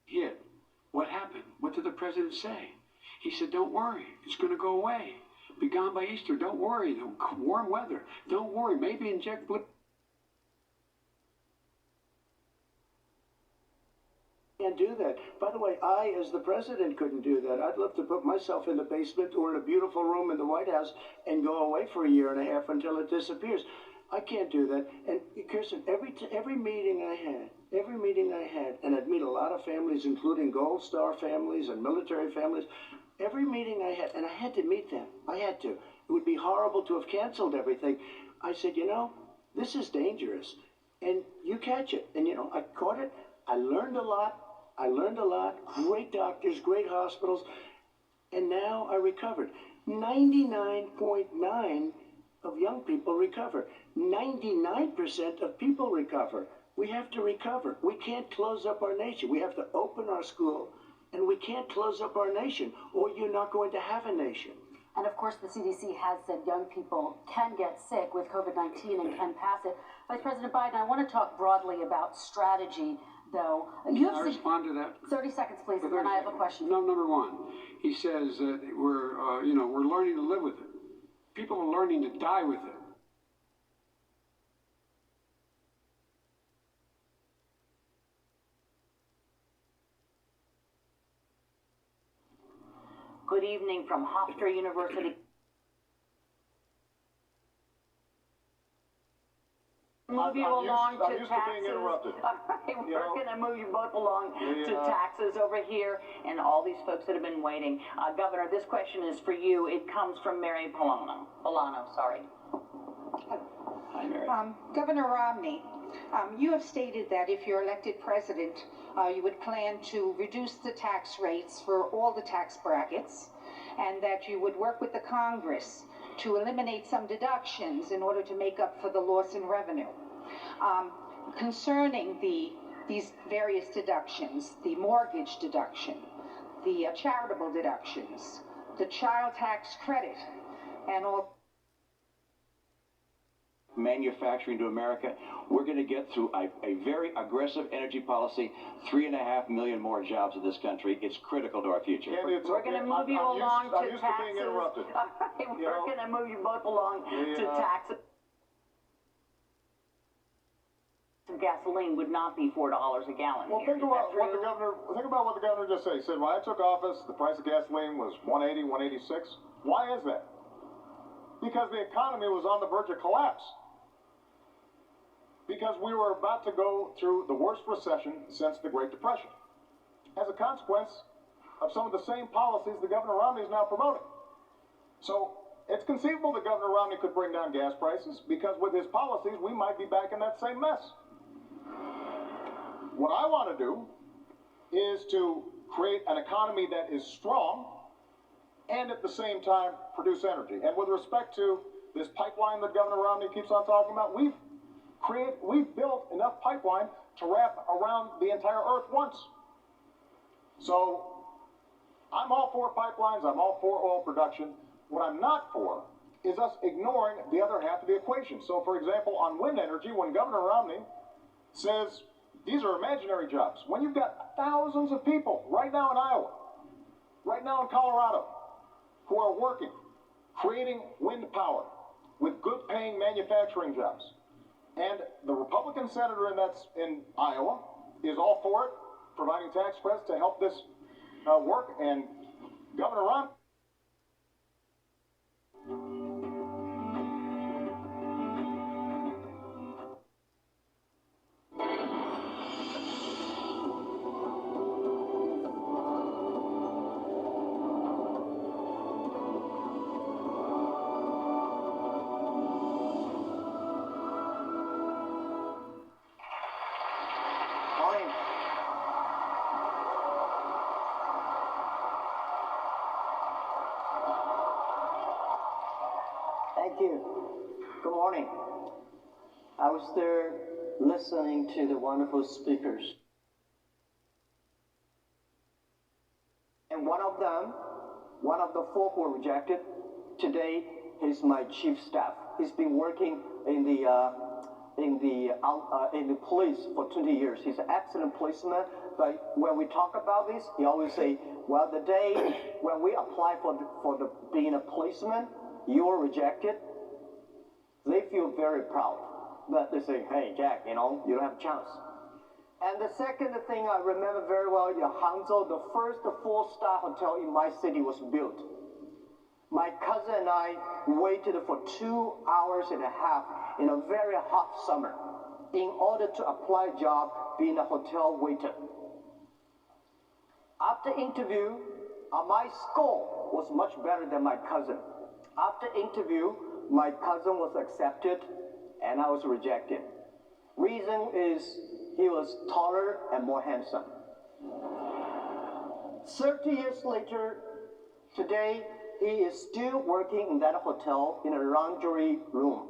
hit. What happened? What did the president say? He said, don't worry, it's going to go away. Be gone by Easter. Don't worry. The warm weather. Don't worry. Maybe inject blue. Can't do that. By the way, I, as the president, couldn't do that. I'd love to put myself in the basement or in a beautiful room in the White House and go away for a year and a half until it disappears. I can't do that. And Kirsten, every meeting I had, and I'd meet a lot of families, including Gold Star families and military families. Every meeting I had, and I had to meet them. I had to. It would be horrible to have canceled everything. I said, you know, this is dangerous. And you catch it. And, you know, I caught it. I learned a lot. Great doctors, great hospitals. And now I recovered. 99.9% of young people recover. 99% of people recover. We have to recover. We can't close up our nation. We have to open our school. And we can't close up our nation, or you're not going to have a nation. And of course, the CDC has said young people can get sick with COVID-19 and can pass it. Vice President Biden, I want to talk broadly about strategy, though. Can I respond to that? 30 seconds, please, and then I have a question. No, number one, he says that we're learning to live with it. People are learning to die with it. Good evening from Hofstra University. Move you along to taxes. All right, we're going to move you both along to taxes over here and all these folks that have been waiting. Governor, this question is for you. It comes from Mary Polano. Sorry. Hi, Mary. Governor Romney, you have stated that if you're elected president, you would plan to reduce the tax rates for all the tax brackets, and that you would work with the Congress to eliminate some deductions in order to make up for the loss in revenue. Concerning these various deductions, the mortgage deduction, the charitable deductions, the child tax credit, and all manufacturing to America, we're going to get through a very aggressive energy policy, 3.5 million more jobs in this country. It's critical to our future. We're going to move you along to taxes. We're going to move you both along to taxes. Gasoline would not be $4 a gallon. Well, think about what the governor just said. He said, when I took office, the price of gasoline was $1.80, $1.86. Why is that? Because the economy was on the verge of collapse. Because we were about to go through the worst recession since the Great Depression, as a consequence of some of the same policies the Governor Romney is now promoting. So it's conceivable that Governor Romney could bring down gas prices, because with his policies, we might be back in that same mess. What I want to do is to create an economy that is strong and at the same time produce energy. And with respect to this pipeline that Governor Romney keeps on talking about, we've built enough pipeline to wrap around the entire earth once. So I'm all for pipelines, I'm all for oil production. What I'm not for is us ignoring the other half of the equation. So for example, on wind energy, when Governor Romney says these are imaginary jobs, when you've got thousands of people right now in Iowa, right now in Colorado, who are working, creating wind power, with good paying manufacturing jobs. And the Republican senator in Iowa is all for it, providing tax credits to help this work. And Governor Romney. Thank you. Good morning. I was there listening to the wonderful speakers. And one of the four who were rejected, today he's my chief staff. He's been working in the police for 20 years. He's an excellent policeman, but when we talk about this, he always say, well, the day when we apply for being a policeman, you were rejected, they feel very proud. But they say, hey, Jack, you don't have a chance. And the second thing I remember very well in Hangzhou, the first 4-star hotel in my city was built. My cousin and I waited for 2 hours and a half in a very hot summer in order to apply a job being a hotel waiter. After interview, my score was much better than my cousin. After interview, my cousin was accepted and I was rejected. Reason is he was taller and more handsome. 30 years later, today, he is still working in that hotel in a lingerie room.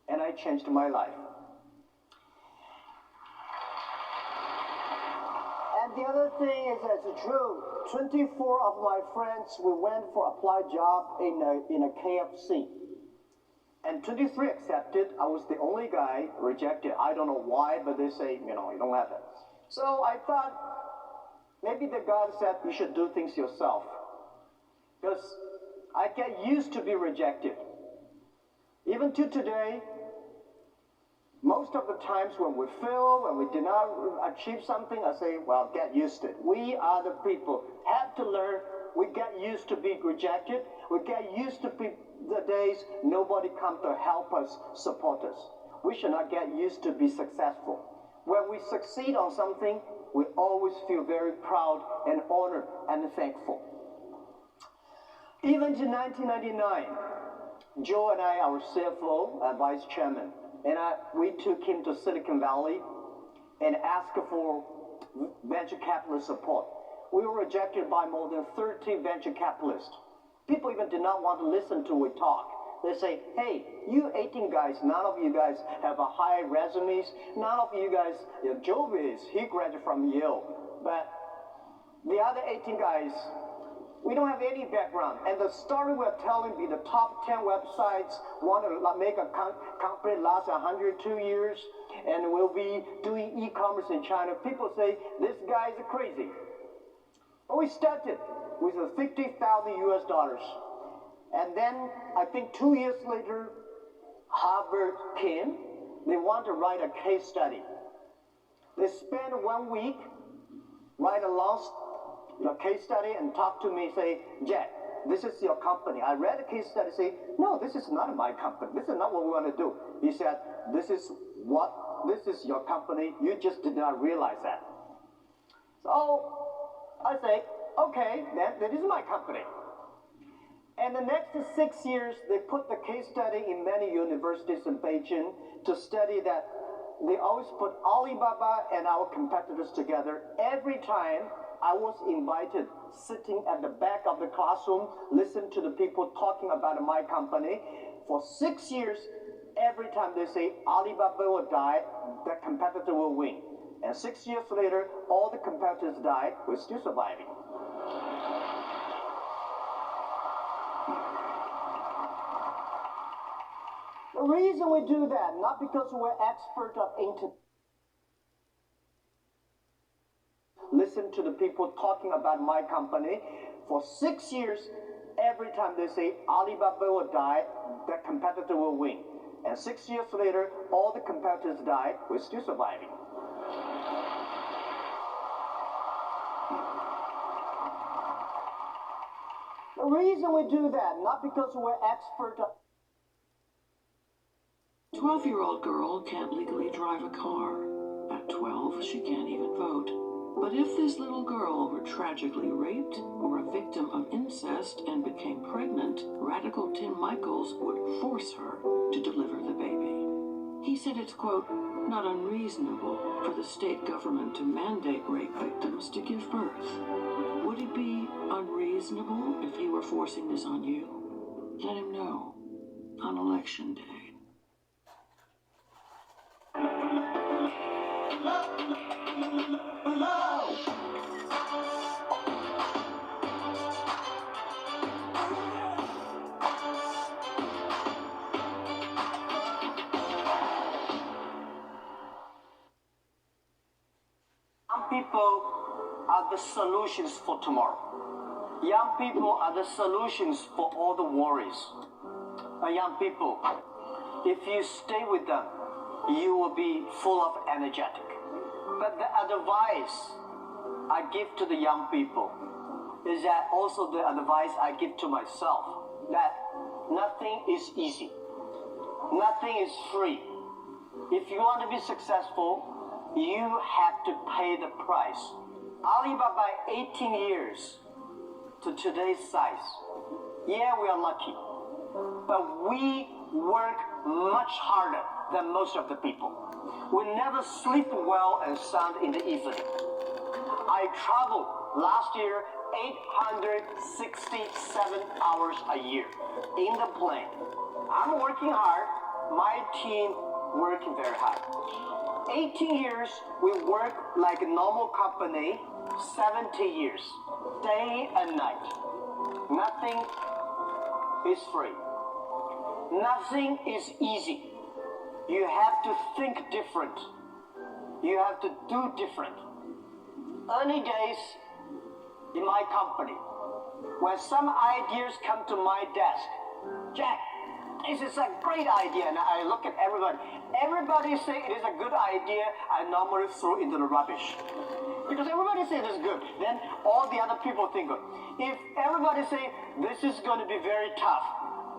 And I changed my life. And the other thing is, it's true, 24 of my friends, we went for applied job in a KFC. And 23 accepted. I was the only guy rejected. I don't know why, but they say, you don't have it. So I thought, maybe the God said you should do things yourself. Because I get used to be rejected. Even to today, most of the times when we fail, when we did not achieve something, I say, well, get used to it. We are the people, have to learn. We get used to being rejected. We get used to the days nobody comes to help us, support us. We should not get used to be successful. When we succeed on something, we always feel very proud and honored and thankful. Even in 1999, Joe and I, our CFO and vice chairman, and we took him to Silicon Valley and asked for venture capitalist support. We were rejected by more than 30 venture capitalists. People even did not want to listen to we talk. They say, hey, you 18 guys, none of you guys have a high resumes. None of you guys, Joe is, he graduated from Yale. But the other 18 guys, we don't have any background. And the story we're telling be the top 10 websites want to make a company last 102 years and will be doing e-commerce in China. People say, this guy is crazy. But we started with $50,000 US. And then, I think 2 years later, Harvard came. They want to write a case study. They spent 1 week, write a long case study and talk to me, say, Jack, this is your company. I read the case study, say, no, this is not my company. This is not what we want to do. He said, this is your company. You just did not realize that. So I say, okay, then this is my company. And the next 6 years, they put the case study in many universities in Beijing to study that. They always put Alibaba and our competitors together. Every time I was invited, sitting at the back of the classroom, listen to the people talking about my company. For 6 years, every time they say Alibaba will die, the competitor will win. And 6 years later, all the competitors died. We're still surviving. The reason we do that, not because we're expert of internet. Listen to the people talking about my company. For 6 years, every time they say Alibaba will die, that competitor will win. And 6 years later, all the competitors died, we're still surviving. The reason we do that, not because we're expert. 12-year-old girl can't legally drive a car. At 12, she can't even vote. But if this little girl were tragically raped or a victim of incest and became pregnant, radical Tim Michels would force her to deliver the baby. He said it's, quote, not unreasonable for the state government to mandate rape victims to give birth. Would it be unreasonable if he were forcing this on you? Let him know on Election Day. Young people are the solutions for tomorrow. Young people are the solutions for all the worries. Young people, if you stay with them, you will be full of energetic. But the advice I give to the young people is that also the advice I give to myself, that nothing is easy. Nothing is free. If you want to be successful, you have to pay the price. Alibaba, 18 years to today's size. Yeah, we are lucky, but we work much harder than most of the people. We never sleep well and sound in the evening. I traveled last year 867 hours a year in the plane. I'm working hard, my team working very hard. 18 years, we work like a normal company, 70 years, day and night. Nothing is free. Nothing is easy. You have to think different. You have to do different. Early days in my company, when some ideas come to my desk, Jack, this is a great idea, and I look at everybody. Everybody say it is a good idea, I normally throw into the rubbish. Because everybody say it is good, then all the other people think good. If everybody say this is going to be very tough,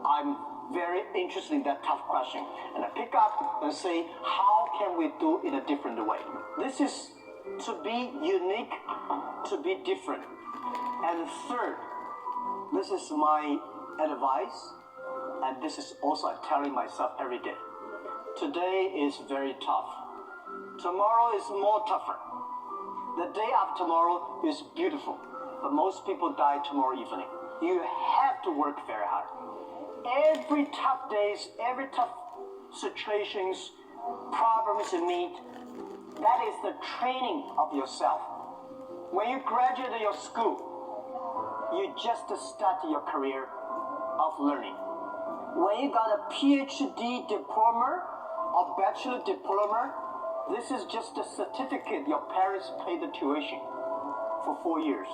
I'm very interested in that tough question. And I pick up and say, how can we do it in a different way? This is to be unique, to be different. And third, this is my advice, and this is also I'm telling myself every day. Today is very tough. Tomorrow is more tougher. The day after tomorrow is beautiful, but most people die tomorrow evening. You have to work very hard. Every tough days, every tough situations, problems you meet, that is the training of yourself. When you graduate your school, you just start your career of learning. When you got a PhD diploma or bachelor diploma, this is just a certificate your parents paid the tuition for 4 years.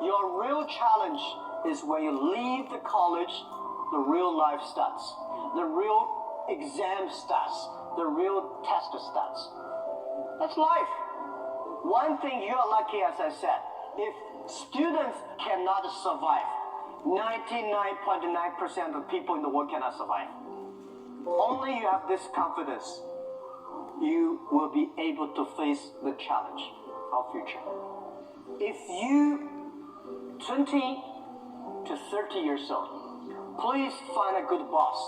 Your real challenge is when you leave the college, the real life starts. The real exam starts. The real test starts. That's life. One thing you are lucky, as I said, if students cannot survive, 99.9% of people in the world cannot survive. Only you have this confidence, you will be able to face the challenge of future. If you 20 to 30 years old, please find a good boss,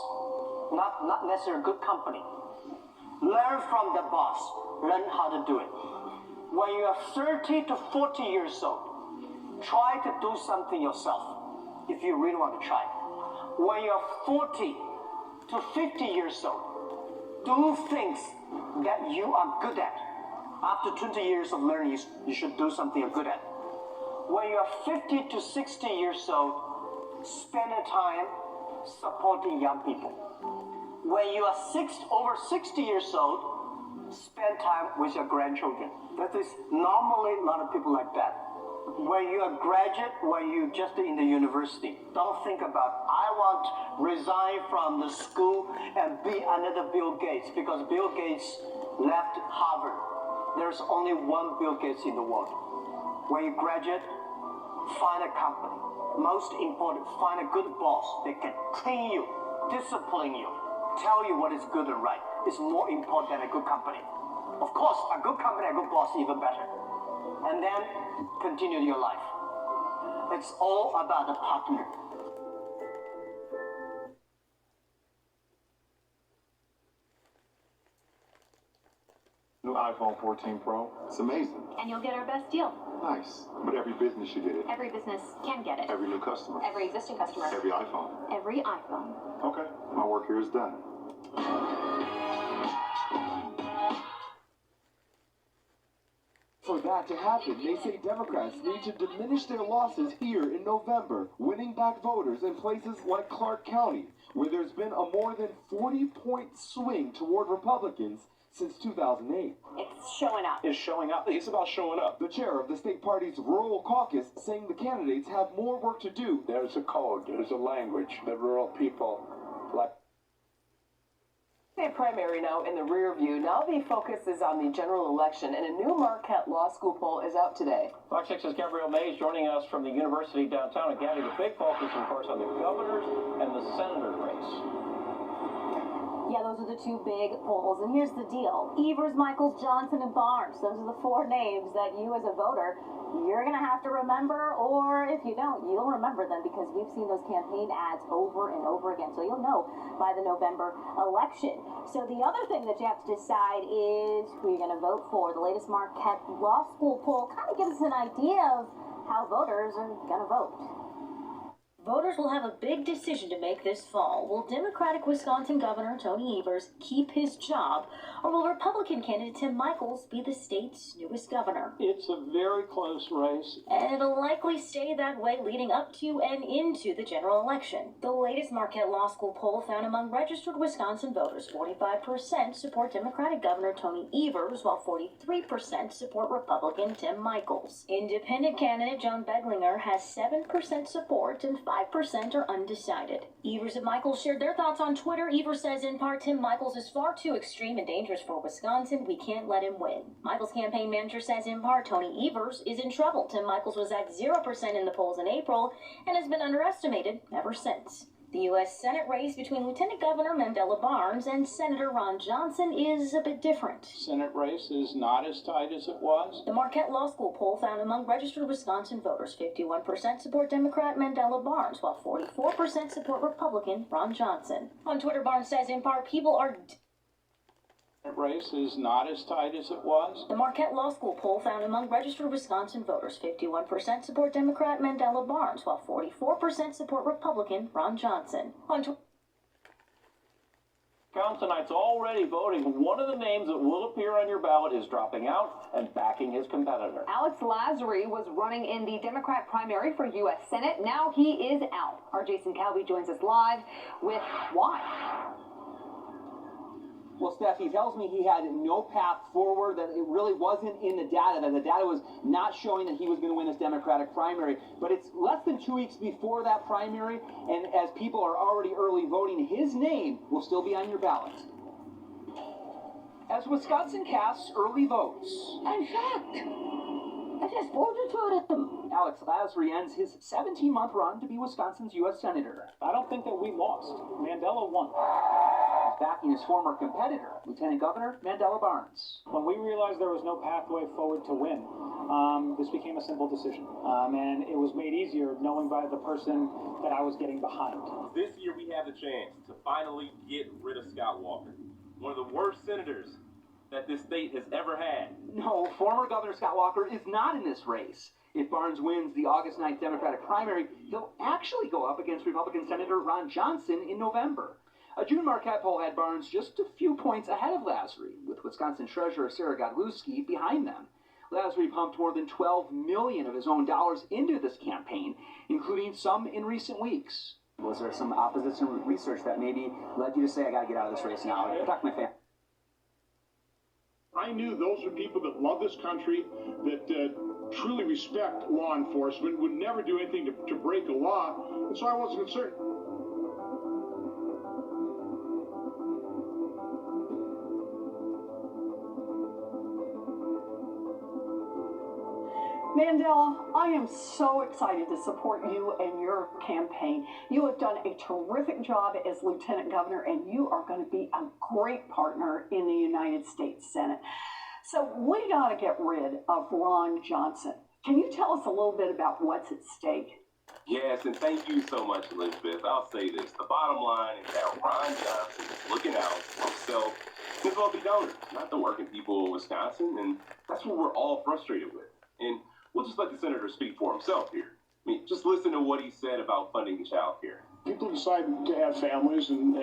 not necessarily a good company. Learn from the boss, learn how to do it. When you are 30 to 40 years old, try to do something yourself, if you really want to try. When you are 40 to 50 years old, do things that you are good at. After 20 years of learning, you should do something you're good at. When you are 50 to 60 years old, spend time supporting young people. When you are over 60 years old, spend time with your grandchildren. That is normally a lot of people like that. when you're a graduate, when you're just in the university, don't think about, I want to resign from the school and be another Bill Gates, because Bill Gates left Harvard. There's only one Bill Gates in the world. When you graduate, find a company. Most important, find a good boss that can train you, discipline you, tell you what is good and right. It's more important than a good company. Of course, a good company, a good boss, even better. And then continue your life. It's all about the partner. New iPhone 14 Pro. It's amazing. And you'll get our best deal. Nice. But every business should get it. Every business can get it. Every new customer. Every existing customer. Every iPhone. Every iPhone. Okay. My work here is done. For that to happen, they say Democrats need to diminish their losses here in November, winning back voters in places like Clark County, where there's been a more than 40-point swing toward Republicans since 2008. It's showing up. It's showing up. It's about showing up. The chair of the state party's rural caucus saying the candidates have more work to do. There's a code, there's a language that rural people like. Primary now in the rear view. Now the focus is on the general election, and a new Marquette Law School poll is out today. Fox 6's Gabrielle Mays joining us from the university downtown. And Gabby, the big focus, of course, on the governor's and the senator race. Yeah, those are the two big polls. And here's the deal. Evers, Michaels, Johnson, and Barnes. Those are the four names that you as a voter, you're going to have to remember, or if you don't, you'll remember them because we've seen those campaign ads over and over again. So you'll know by the November election. So the other thing that you have to decide is who you're going to vote for. The latest Marquette Law School poll kind of gives us an idea of how voters are going to vote. Voters will have a big decision to make this fall. Will Democratic Wisconsin Governor Tony Evers keep his job, or will Republican candidate Tim Michels be the state's newest governor? It's a very close race. And it'll likely stay that way leading up to and into the general election. The latest Marquette Law School poll found among registered Wisconsin voters, 45% support Democratic Governor Tony Evers, while 43% support Republican Tim Michels. Independent candidate John Beglinger has 7% support and 5% are undecided. Evers and Michels shared their thoughts on Twitter. Evers says, in part, Tim Michels is far too extreme and dangerous for Wisconsin. We can't let him win. Michels' campaign manager says, in part, Tony Evers is in trouble. Tim Michels was at 0% in the polls in April and has been underestimated ever since. The U.S. Senate race between Lieutenant Governor Mandela Barnes and Senator Ron Johnson is a bit different. Senate race is not as tight as it was. The Marquette Law School poll found among registered Wisconsin voters, 51% support Democrat Mandela Barnes, while 44% support Republican Ron Johnson. On Twitter, Barnes says, in part, people are... race is not as tight as it was. The Marquette Law School poll found among registered Wisconsin voters, 51% support Democrat Mandela Barnes, while 44% support Republican Ron Johnson. Wisconsinites already voting. One of the names that will appear on your ballot is dropping out and backing his competitor. Alex Lasry was running in the Democrat primary for U.S. Senate. Now he is out. Our Jason Calvi joins us live with why. Well, Steph, he tells me he had no path forward, that it really wasn't in the data, that the data was not showing that he was going to win this Democratic primary. But it's less than 2 weeks before that primary, and as people are already early voting, his name will still be on your ballot. As Wisconsin casts early votes. I'm shocked. I just voted for them. Alex Lasry ends his 17-month run to be Wisconsin's U.S. Senator. I don't think that we lost. Mandela won. He's backing his former competitor, Lieutenant Governor Mandela Barnes. When we realized there was no pathway forward to win, this became a simple decision. And it was made easier knowing by the person that I was getting behind. This year we have the chance to finally get rid of Scott Walker, one of the worst senators that this state has ever had. No, former Governor Scott Walker is not in this race. If Barnes wins the August 9th Democratic primary, he'll actually go up against Republican Senator Ron Johnson in November. A June Marquette poll had Barnes just a few points ahead of Lasry, with Wisconsin Treasurer Sarah Godlewski behind them. Lasry pumped more than $12 million of his own dollars into this campaign, including some in recent weeks. Was there some opposition research that maybe led you to say, I got to get out of this race now, protect my family? I knew those were people that love this country, that truly respect law enforcement, would never do anything to break a law, and so I wasn't concerned. Mandela, I am so excited to support you and your campaign. You have done a terrific job as Lieutenant Governor, and you are going to be a great partner in the United States Senate. So we got to get rid of Ron Johnson. Can you tell us a little bit about what's at stake? Yes, and thank you so much, Elizabeth. I'll say this. The bottom line is that Ron Johnson is looking out for himself and wealthy donors, not the working people of Wisconsin, and that's what we're all frustrated with. And we'll just let the senator speak for himself here. I mean, just listen to what he said about funding child care. People decide to have families and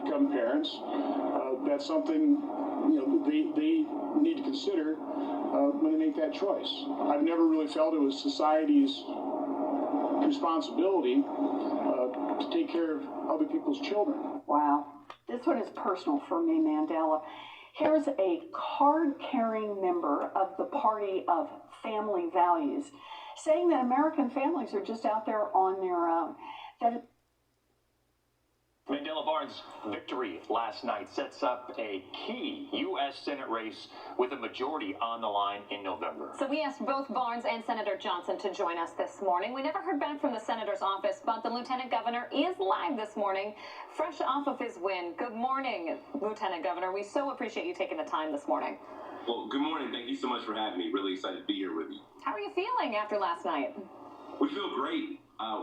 become parents. That's something they need to consider when they make that choice. I've never really felt it was society's responsibility to take care of other people's children. Wow. This one is personal for me, Mandela. Here's a card-carrying member of the Party of Family Values saying that American families are just out there on their own. That Mandela Barnes' victory last night sets up a key U.S. Senate race with a majority on the line in November. So we asked both Barnes and Senator Johnson to join us this morning. We never heard back from the senator's office, but the Lieutenant Governor is live this morning, fresh off of his win. Good morning, Lieutenant Governor. We so appreciate you taking the time this morning. Well, good morning. Thank you so much for having me. Really excited to be here with you. How are you feeling after last night? We feel great.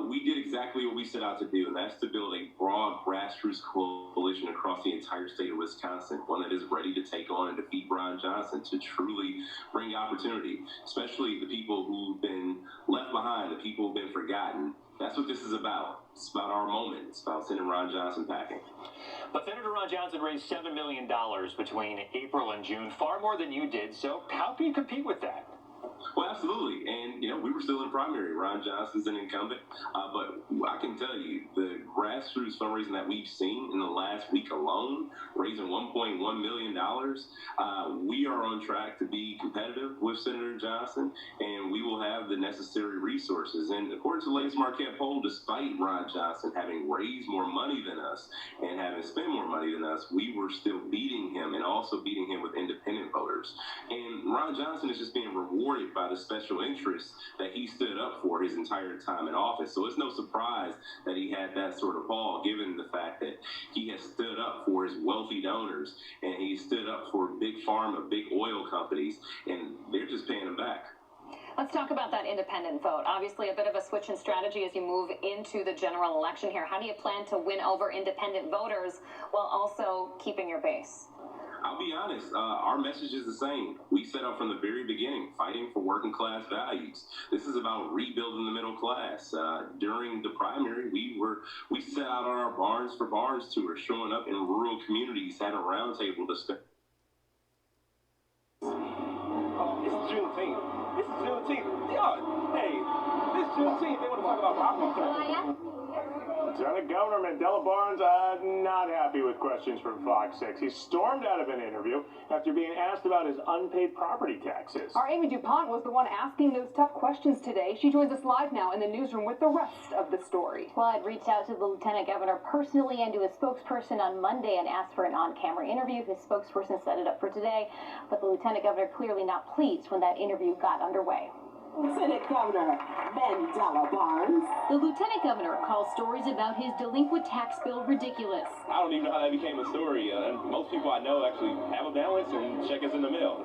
We did exactly what we set out to do, and that's to build a broad grassroots coalition across the entire state of Wisconsin, one that is ready to take on and defeat Ron Johnson, to truly bring opportunity, especially the people who've been left behind, the people who've been forgotten. That's what this is about. It's about our moment. It's about sending Ron Johnson packing. But Senator Ron Johnson raised $7 million between April and June, far more than you did, so how can you compete with that? Well, absolutely. And, we were still in primary. Ron Johnson's an incumbent. But I can tell you, the grassroots fundraising that we've seen in the last week alone, raising $1.1 million, we are on track to be competitive with Senator Johnson, and we will have the necessary resources. And according to the latest Marquette poll, despite Ron Johnson having raised more money than us and having spent more money than us, we were still beating him and also beating him with independent voters. And Ron Johnson is just being rewarded by the special interests that he stood up for his entire time in office. So it's no surprise that he had that sort of fall, given the fact that he has stood up for his wealthy donors and he stood up for big pharma, big oil companies, and they're just paying him back. Let's talk about that independent vote. Obviously, a bit of a switch in strategy as you move into the general election here. How do you plan to win over independent voters while also keeping your base? I'll be honest, our message is the same. We set out from the very beginning, fighting for working class values. This is about rebuilding the middle class. During the primary, we set out on our Barnes for Barnes tour, showing up in rural communities, had a roundtable discussion. It's Juneteenth. This is Juneteenth. Yeah, hey, this is Juneteenth. They want to talk about property. Lieutenant Governor Mandela Barnes, not happy with questions from Fox 6. He stormed out of an interview after being asked about his unpaid property taxes. Our Amy DuPont was the one asking those tough questions today. She joins us live now in the newsroom with the rest of the story. Well, I'd reached out to the Lieutenant Governor personally and to his spokesperson on Monday and asked for an on-camera interview. His spokesperson set it up for today, but the Lieutenant Governor clearly not pleased when that interview got underway. Lieutenant Governor Mandela Barnes. The Lieutenant Governor calls stories about his delinquent tax bill ridiculous. I don't even know how that became a story. And most people I know actually have a balance and check us in the mail.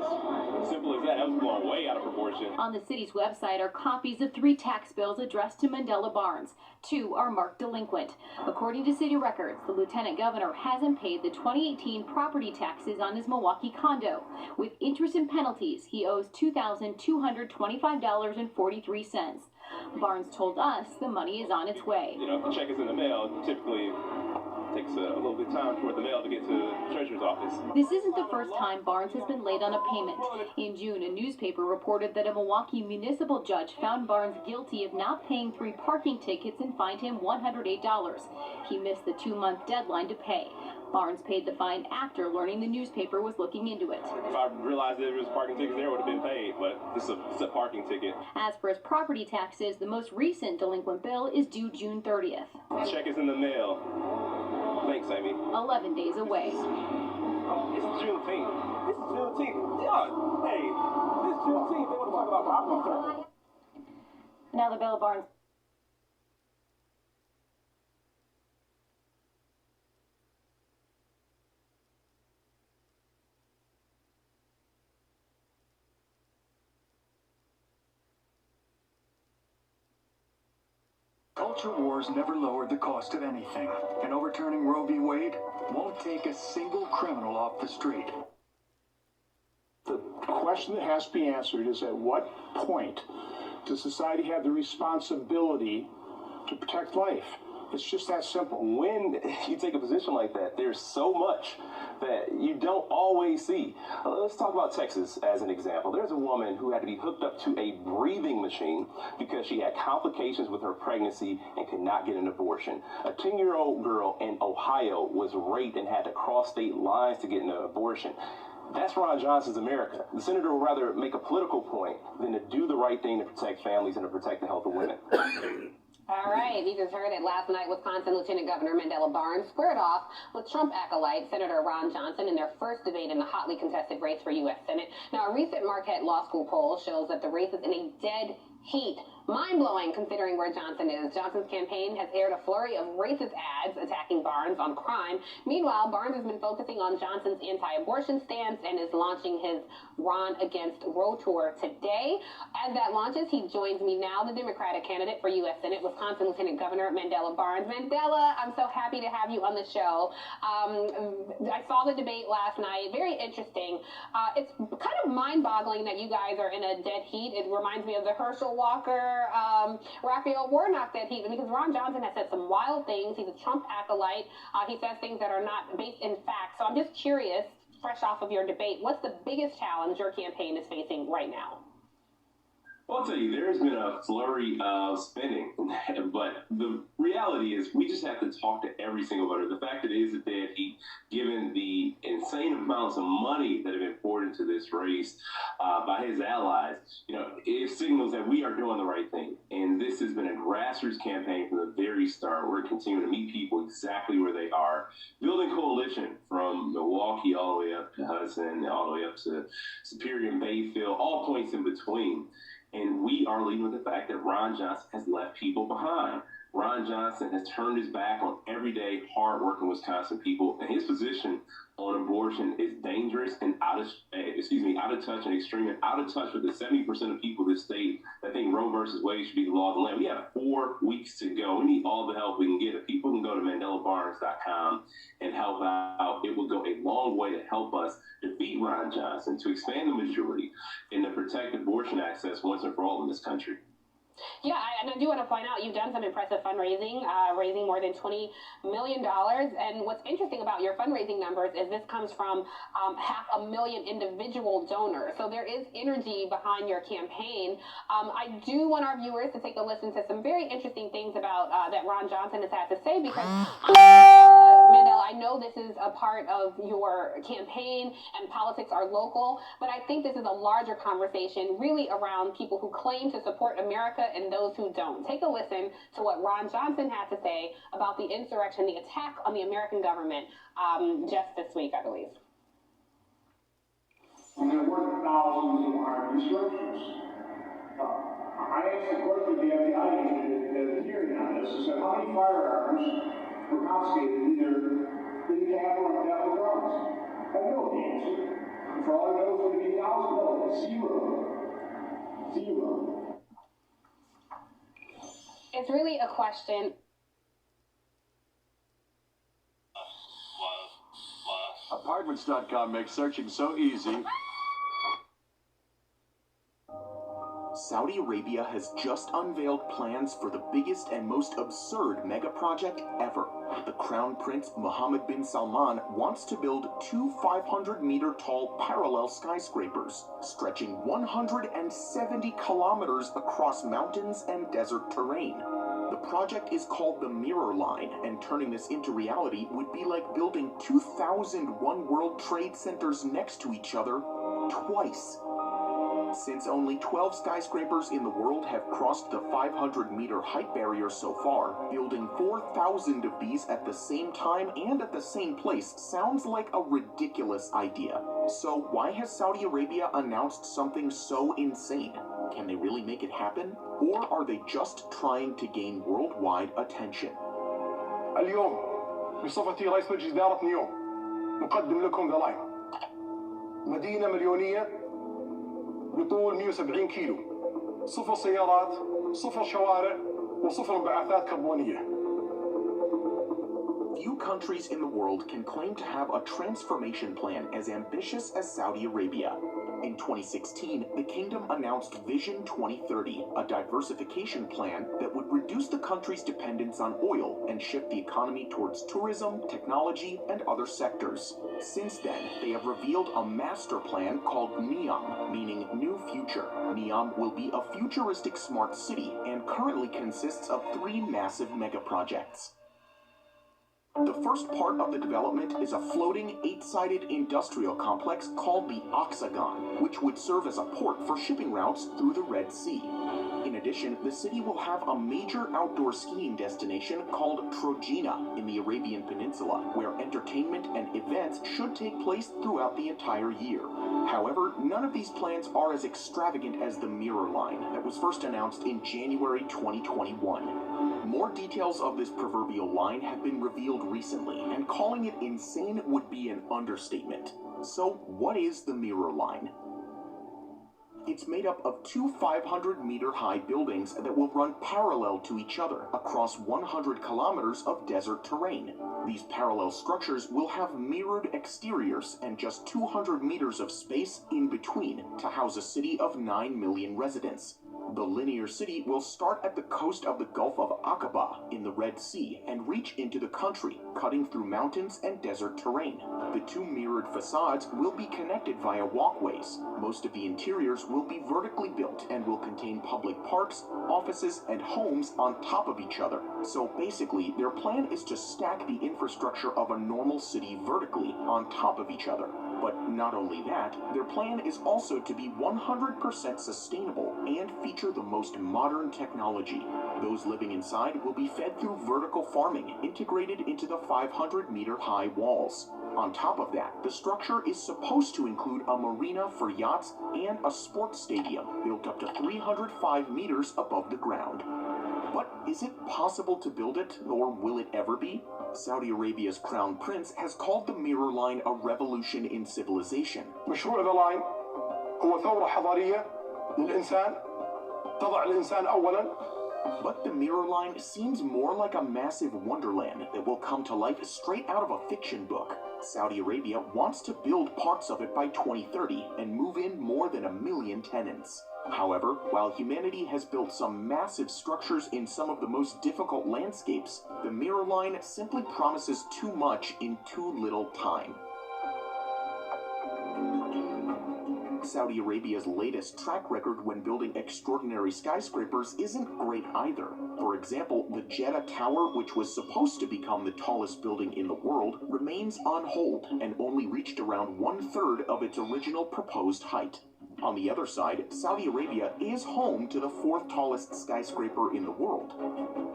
It's simple as that. That was blown way out of proportion. On the city's website are copies of 3 tax bills addressed to Mandela Barnes. 2 are marked delinquent. According to city records, the Lieutenant Governor hasn't paid the 2018 property taxes on his Milwaukee condo. With interest and penalties, he owes $2,225.43. Barnes told us the money is on its way. If the check is in the mail, typically takes a little bit of time for the mail to get to the treasurer's office. This isn't the first time Barnes has been late on a payment. In June, a newspaper reported that a Milwaukee municipal judge found Barnes guilty of not paying 3 parking tickets and fined him $108. He missed the 2-month deadline to pay. Barnes paid the fine after learning the newspaper was looking into it. If I realized there was parking tickets there, I would have been paid, but it's a parking ticket. As for his property taxes, the most recent delinquent bill is due June 30th. Check is in the mail. Thanks, Amy. 11 days away. It's Juneteenth. This is Juneteenth. Yeah, hey, this is Juneteenth. They want to talk about property taxes. Now the bill, Barnes. Culture wars never lowered the cost of anything, and overturning Roe v. Wade won't take a single criminal off the street. The question that has to be answered is, at what point does society have the responsibility to protect life? It's just that simple. When you take a position like that, there's so much that you don't always see. Let's talk about Texas as an example. There's a woman who had to be hooked up to a breathing machine because she had complications with her pregnancy and could not get an abortion. A 10-year-old girl in Ohio was raped and had to cross state lines to get an abortion. That's Ron Johnson's America. The senator would rather make a political point than to do the right thing to protect families and to protect the health of women. All right, you just heard it last night. Wisconsin Lieutenant Governor Mandela Barnes squared off with Trump acolyte Senator Ron Johnson in their first debate in the hotly contested race for U.S. Senate. Now, a recent Marquette Law School poll shows that the race is in a dead heat. Mind-blowing considering where Johnson is. Johnson's campaign has aired a flurry of racist ads attacking Barnes on crime. Meanwhile, Barnes has been focusing on Johnson's anti-abortion stance and is launching his Ron Against Roe tour today. As that launches, he joins me now, the Democratic candidate for U.S. Senate, Wisconsin Lieutenant Governor Mandela Barnes. Mandela, I'm so happy to have you on the show. I saw the debate last night. Very interesting. It's kind of mind-boggling that you guys are in a dead heat. It reminds me of the Herschel Walker, Raphael Warnock dead heat, because Ron Johnson has said some wild things. He's a Trump acolyte. He says things that are not based in fact. So I'm just curious, fresh off of your debate, what's the biggest challenge your campaign is facing right now? Well, I'll tell you, there's been a flurry of spending, but the reality is we just have to talk to every single voter. The fact that it is a dead heat, given the insane amounts of money that have been poured into this race by his allies, it signals that we are doing the right thing. And this has been a grassroots campaign from the very start. We're continuing to meet people exactly where they are, building coalition from Milwaukee all the way up to Hudson, all the way up to Superior and Bayfield, all points in between. And we are leading with the fact that Ron Johnson has left people behind. Ron Johnson has turned his back on everyday, hard-working Wisconsin people, and his position on abortion is dangerous and out of touch and extreme and out of touch with the 70% of people in this state that think Roe versus Wade should be the law of the land. We have 4 weeks to go. We need all the help we can get. If people can go to MandelaBarnes.com and help out, it will go a long way to help us defeat Ron Johnson, to expand the majority, and to protect abortion access once and for all in this country. Yeah, and I do want to point out you've done some impressive fundraising, raising more than $20 million. And what's interesting about your fundraising numbers is this comes from 500,000 individual donors. So there is energy behind your campaign. I do want our viewers to take a listen to some very interesting things about that Ron Johnson has had to say, because Mandela, I know this is a part of your campaign and politics are local, but I think this is a larger conversation really around people who claim to support America and those who don't. Take a listen to what Ron Johnson had to say about the insurrection, the attack on the American government just this week, I believe. And there were thousands of armed insurrections. I asked the question of the FBI at the hearing on this, is that how many firearms were confiscated either in the Capitol or Capitol grounds? I know the answer. For all I know, it's going to be thousands. No, zero. It's really a question. Apartments.com makes searching so easy. Saudi Arabia has just unveiled plans for the biggest and most absurd mega project ever. The Crown Prince Mohammed bin Salman wants to build 2 500-meter-tall parallel skyscrapers, stretching 170 kilometers across mountains and desert terrain. The project is called the Mirror Line, and turning this into reality would be like building 2,001 World Trade Centers next to each other twice. Since only 12 skyscrapers in the world have crossed the 500-meter height barrier so far, building 4,000 of these at the same time and at the same place sounds like a ridiculous idea. So why has Saudi Arabia announced something so insane? Can they really make it happen? Or are they just trying to gain worldwide attention? اليوم بصفتي رئيس مجلس إدارة نيوم نقدم لكم ذا لاين. مدينة مليونية بطول 170 كيلو، 0 سيارات، 0 شوارع، و0 انبعاثات كربونية. Few countries in the world can claim to have a transformation plan as ambitious as Saudi Arabia. In 2016, the kingdom announced Vision 2030, a diversification plan that would reduce the country's dependence on oil and shift the economy towards tourism, technology, and other sectors. Since then, they have revealed a master plan called NEOM, meaning New Future. NEOM will be a futuristic smart city and currently consists of 3 massive mega projects. The first part of the development is a floating 8-sided industrial complex called the Oxagon, which would serve as a port for shipping routes through the Red Sea. In addition, the city will have a major outdoor skiing destination called Trojena in the Arabian Peninsula, where entertainment and events should take place throughout the entire year. However, none of these plans are as extravagant as the Mirror Line that was first announced in January 2021. More details of this proverbial line have been revealed recently, and calling it insane would be an understatement. So, what is the Mirror Line? It's made up of 2 500-meter-high buildings that will run parallel to each other across 100 kilometers of desert terrain. These parallel structures will have mirrored exteriors and just 200 meters of space in between to house a city of 9 million residents. The linear city will start at the coast of the Gulf of Aqaba in the Red Sea and reach into the country, cutting through mountains and desert terrain. The 2 mirrored facades will be connected via walkways. Most of the interiors will be vertically built and will contain public parks, offices, and homes on top of each other. So basically, their plan is to stack the infrastructure of a normal city vertically on top of each other. But not only that, their plan is also to be 100% sustainable and feature the most modern technology. Those living inside will be fed through vertical farming integrated into the 500-meter-high walls. On top of that, the structure is supposed to include a marina for yachts and a sports stadium built up to 305 meters above the ground. But is it possible to build it, or will it ever be? Saudi Arabia's Crown Prince has called the Mirror Line a revolution in civilization. مشروع ذا لاين هو ثورة حضارية للإنسان تضع الإنسان أولاً. But the Mirror Line seems more like a massive wonderland that will come to life straight out of a fiction book. Saudi Arabia wants to build parts of it by 2030 and move in more than 1 million tenants. However, while humanity has built some massive structures in some of the most difficult landscapes, the Mirror Line simply promises too much in too little time. Saudi Arabia's latest track record when building extraordinary skyscrapers isn't great either. For example, the Jeddah Tower, which was supposed to become the tallest building in the world, remains on hold and only reached around 1/3 of its original proposed height. On the other side, Saudi Arabia is home to the 4th tallest skyscraper in the world.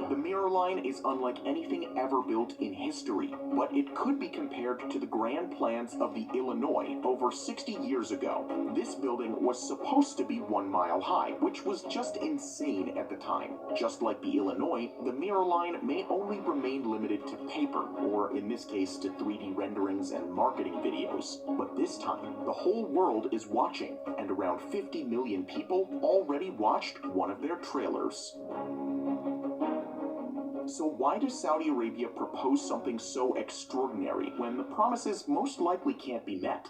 The Mirror Line is unlike anything ever built in history, but it could be compared to the grand plans of the Illinois over 60 years ago. This building was supposed to be 1 mile high, which was just insane at the time. Just like the Illinois, the Mirror Line may only remain limited to paper, or in this case to 3D renderings and marketing videos. But this time, the whole world is watching, and around 50 million people already watched one of their trailers. So why does Saudi Arabia propose something so extraordinary when the promises most likely can't be met?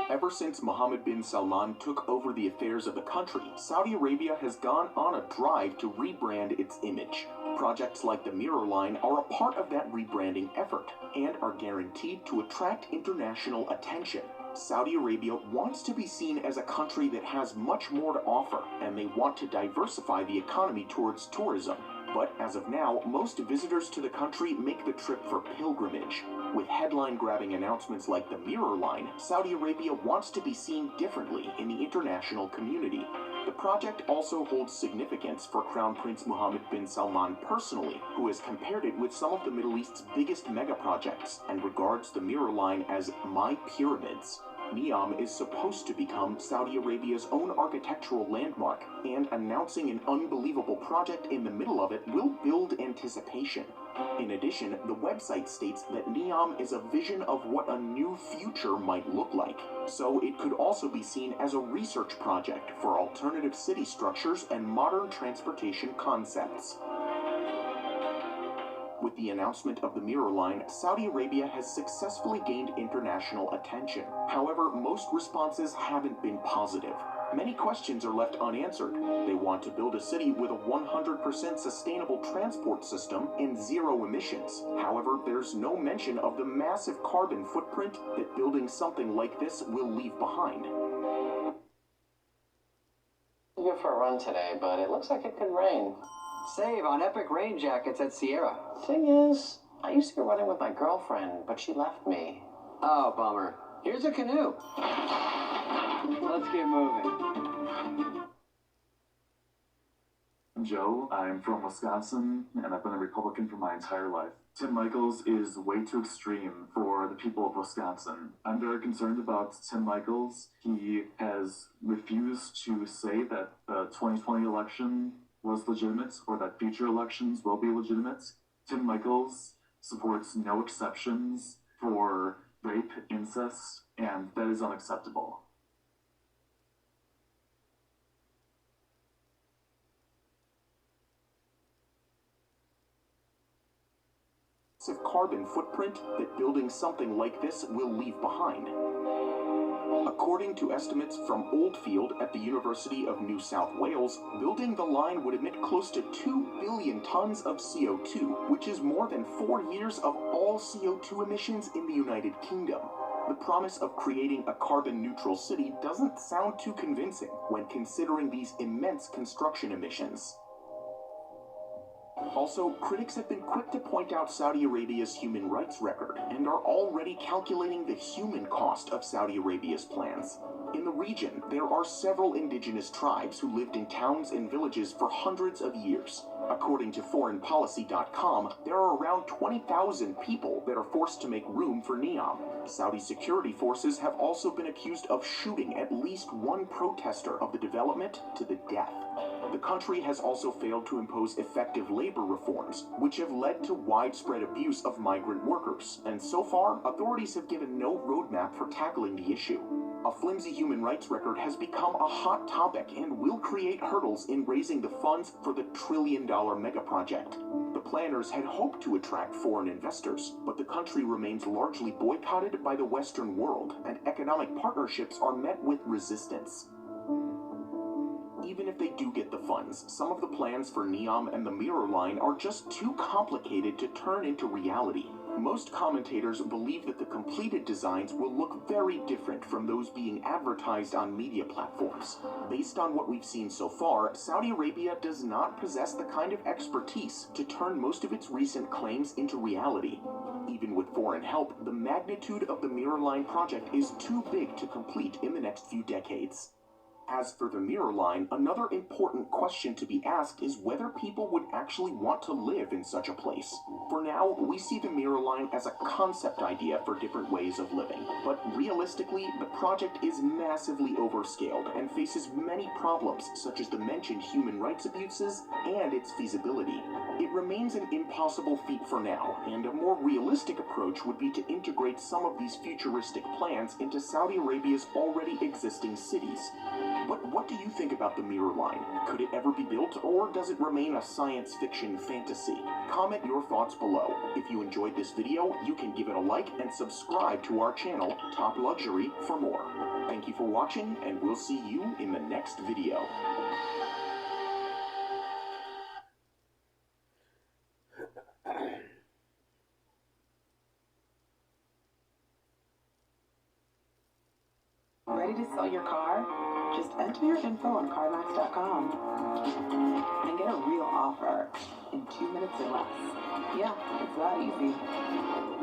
Ever since Mohammed bin Salman took over the affairs of the country, Saudi Arabia has gone on a drive to rebrand its image. Projects like the Mirror Line are a part of that rebranding effort and are guaranteed to attract international attention. Saudi Arabia wants to be seen as a country that has much more to offer, and they want to diversify the economy towards tourism. But as of now, most visitors to the country make the trip for pilgrimage. With headline-grabbing announcements like the Mirror Line, Saudi Arabia wants to be seen differently in the international community. The project also holds significance for Crown Prince Mohammed bin Salman personally, who has compared it with some of the Middle East's biggest mega-projects and regards the Mirror Line as my pyramids. NEOM is supposed to become Saudi Arabia's own architectural landmark, and announcing an unbelievable project in the middle of it will build anticipation. In addition, the website states that NEOM is a vision of what a new future might look like, so it could also be seen as a research project for alternative city structures and modern transportation concepts. With the announcement of the Mirror Line, Saudi Arabia has successfully gained international attention. However, most responses haven't been positive. Many questions are left unanswered. They want to build a city with a 100% sustainable transport system and zero emissions. However, there's no mention of the massive carbon footprint that building something like this will leave behind. I'll go for a run today, but it looks like it could rain. Save on epic rain jackets at Sierra. Thing is, I used to go running with my girlfriend, but she left me. Oh, bummer. Here's a canoe. Let's get moving. I'm Joe. I'm from Wisconsin, and I've been a Republican for my entire life. Tim Michels is way too extreme for the people of Wisconsin. I'm very concerned about Tim Michels. He has refused to say that the 2020 election was legitimate or that future elections will be legitimate. Tim Michels supports no exceptions for rape, incest, and that is unacceptable. Carbon footprint that building something like this will leave behind. According to estimates from Oldfield at the University of New South Wales, building the line would emit close to 2 billion tons of CO2, which is more than 4 years of all CO2 emissions in the United Kingdom. The promise of creating a carbon-neutral city doesn't sound too convincing when considering these immense construction emissions. Also, critics have been quick to point out Saudi Arabia's human rights record and are already calculating the human cost of Saudi Arabia's plans. In the region, there are several indigenous tribes who lived in towns and villages for hundreds of years. According to foreignpolicy.com, there are around 20,000 people that are forced to make room for NEOM. Saudi security forces have also been accused of shooting at least one protester of the development to the death. The country has also failed to impose effective labor reforms, which have led to widespread abuse of migrant workers, and so far, authorities have given no roadmap for tackling the issue. A flimsy human rights record has become a hot topic and will create hurdles in raising the funds for the trillion-dollar mega-project. The planners had hoped to attract foreign investors, but the country remains largely boycotted by the Western world, and economic partnerships are met with resistance. Even if they do get the funds, some of the plans for NEOM and the Mirror Line are just too complicated to turn into reality. Most commentators believe that the completed designs will look very different from those being advertised on media platforms. Based on what we've seen so far, Saudi Arabia does not possess the kind of expertise to turn most of its recent claims into reality. Even with foreign help, the magnitude of the Mirror Line project is too big to complete in the next few decades. As for the Mirror Line, another important question to be asked is whether people would actually want to live in such a place. For now, we see the Mirror Line as a concept idea for different ways of living, but realistically, the project is massively overscaled and faces many problems, such as the mentioned human rights abuses and its feasibility. It remains an impossible feat for now, and a more realistic approach would be to integrate some of these futuristic plans into Saudi Arabia's already existing cities. But what do you think about the Mirror Line? Could it ever be built, or does it remain a science fiction fantasy? Comment your thoughts below. If you enjoyed this video, you can give it a like and subscribe to our channel, Top Luxury, for more. Thank you for watching, and we'll see you in the next video. Ready to sell your car? Just enter your info on CarMax.com and get a real offer in votes or less. Yeah, it's that easy.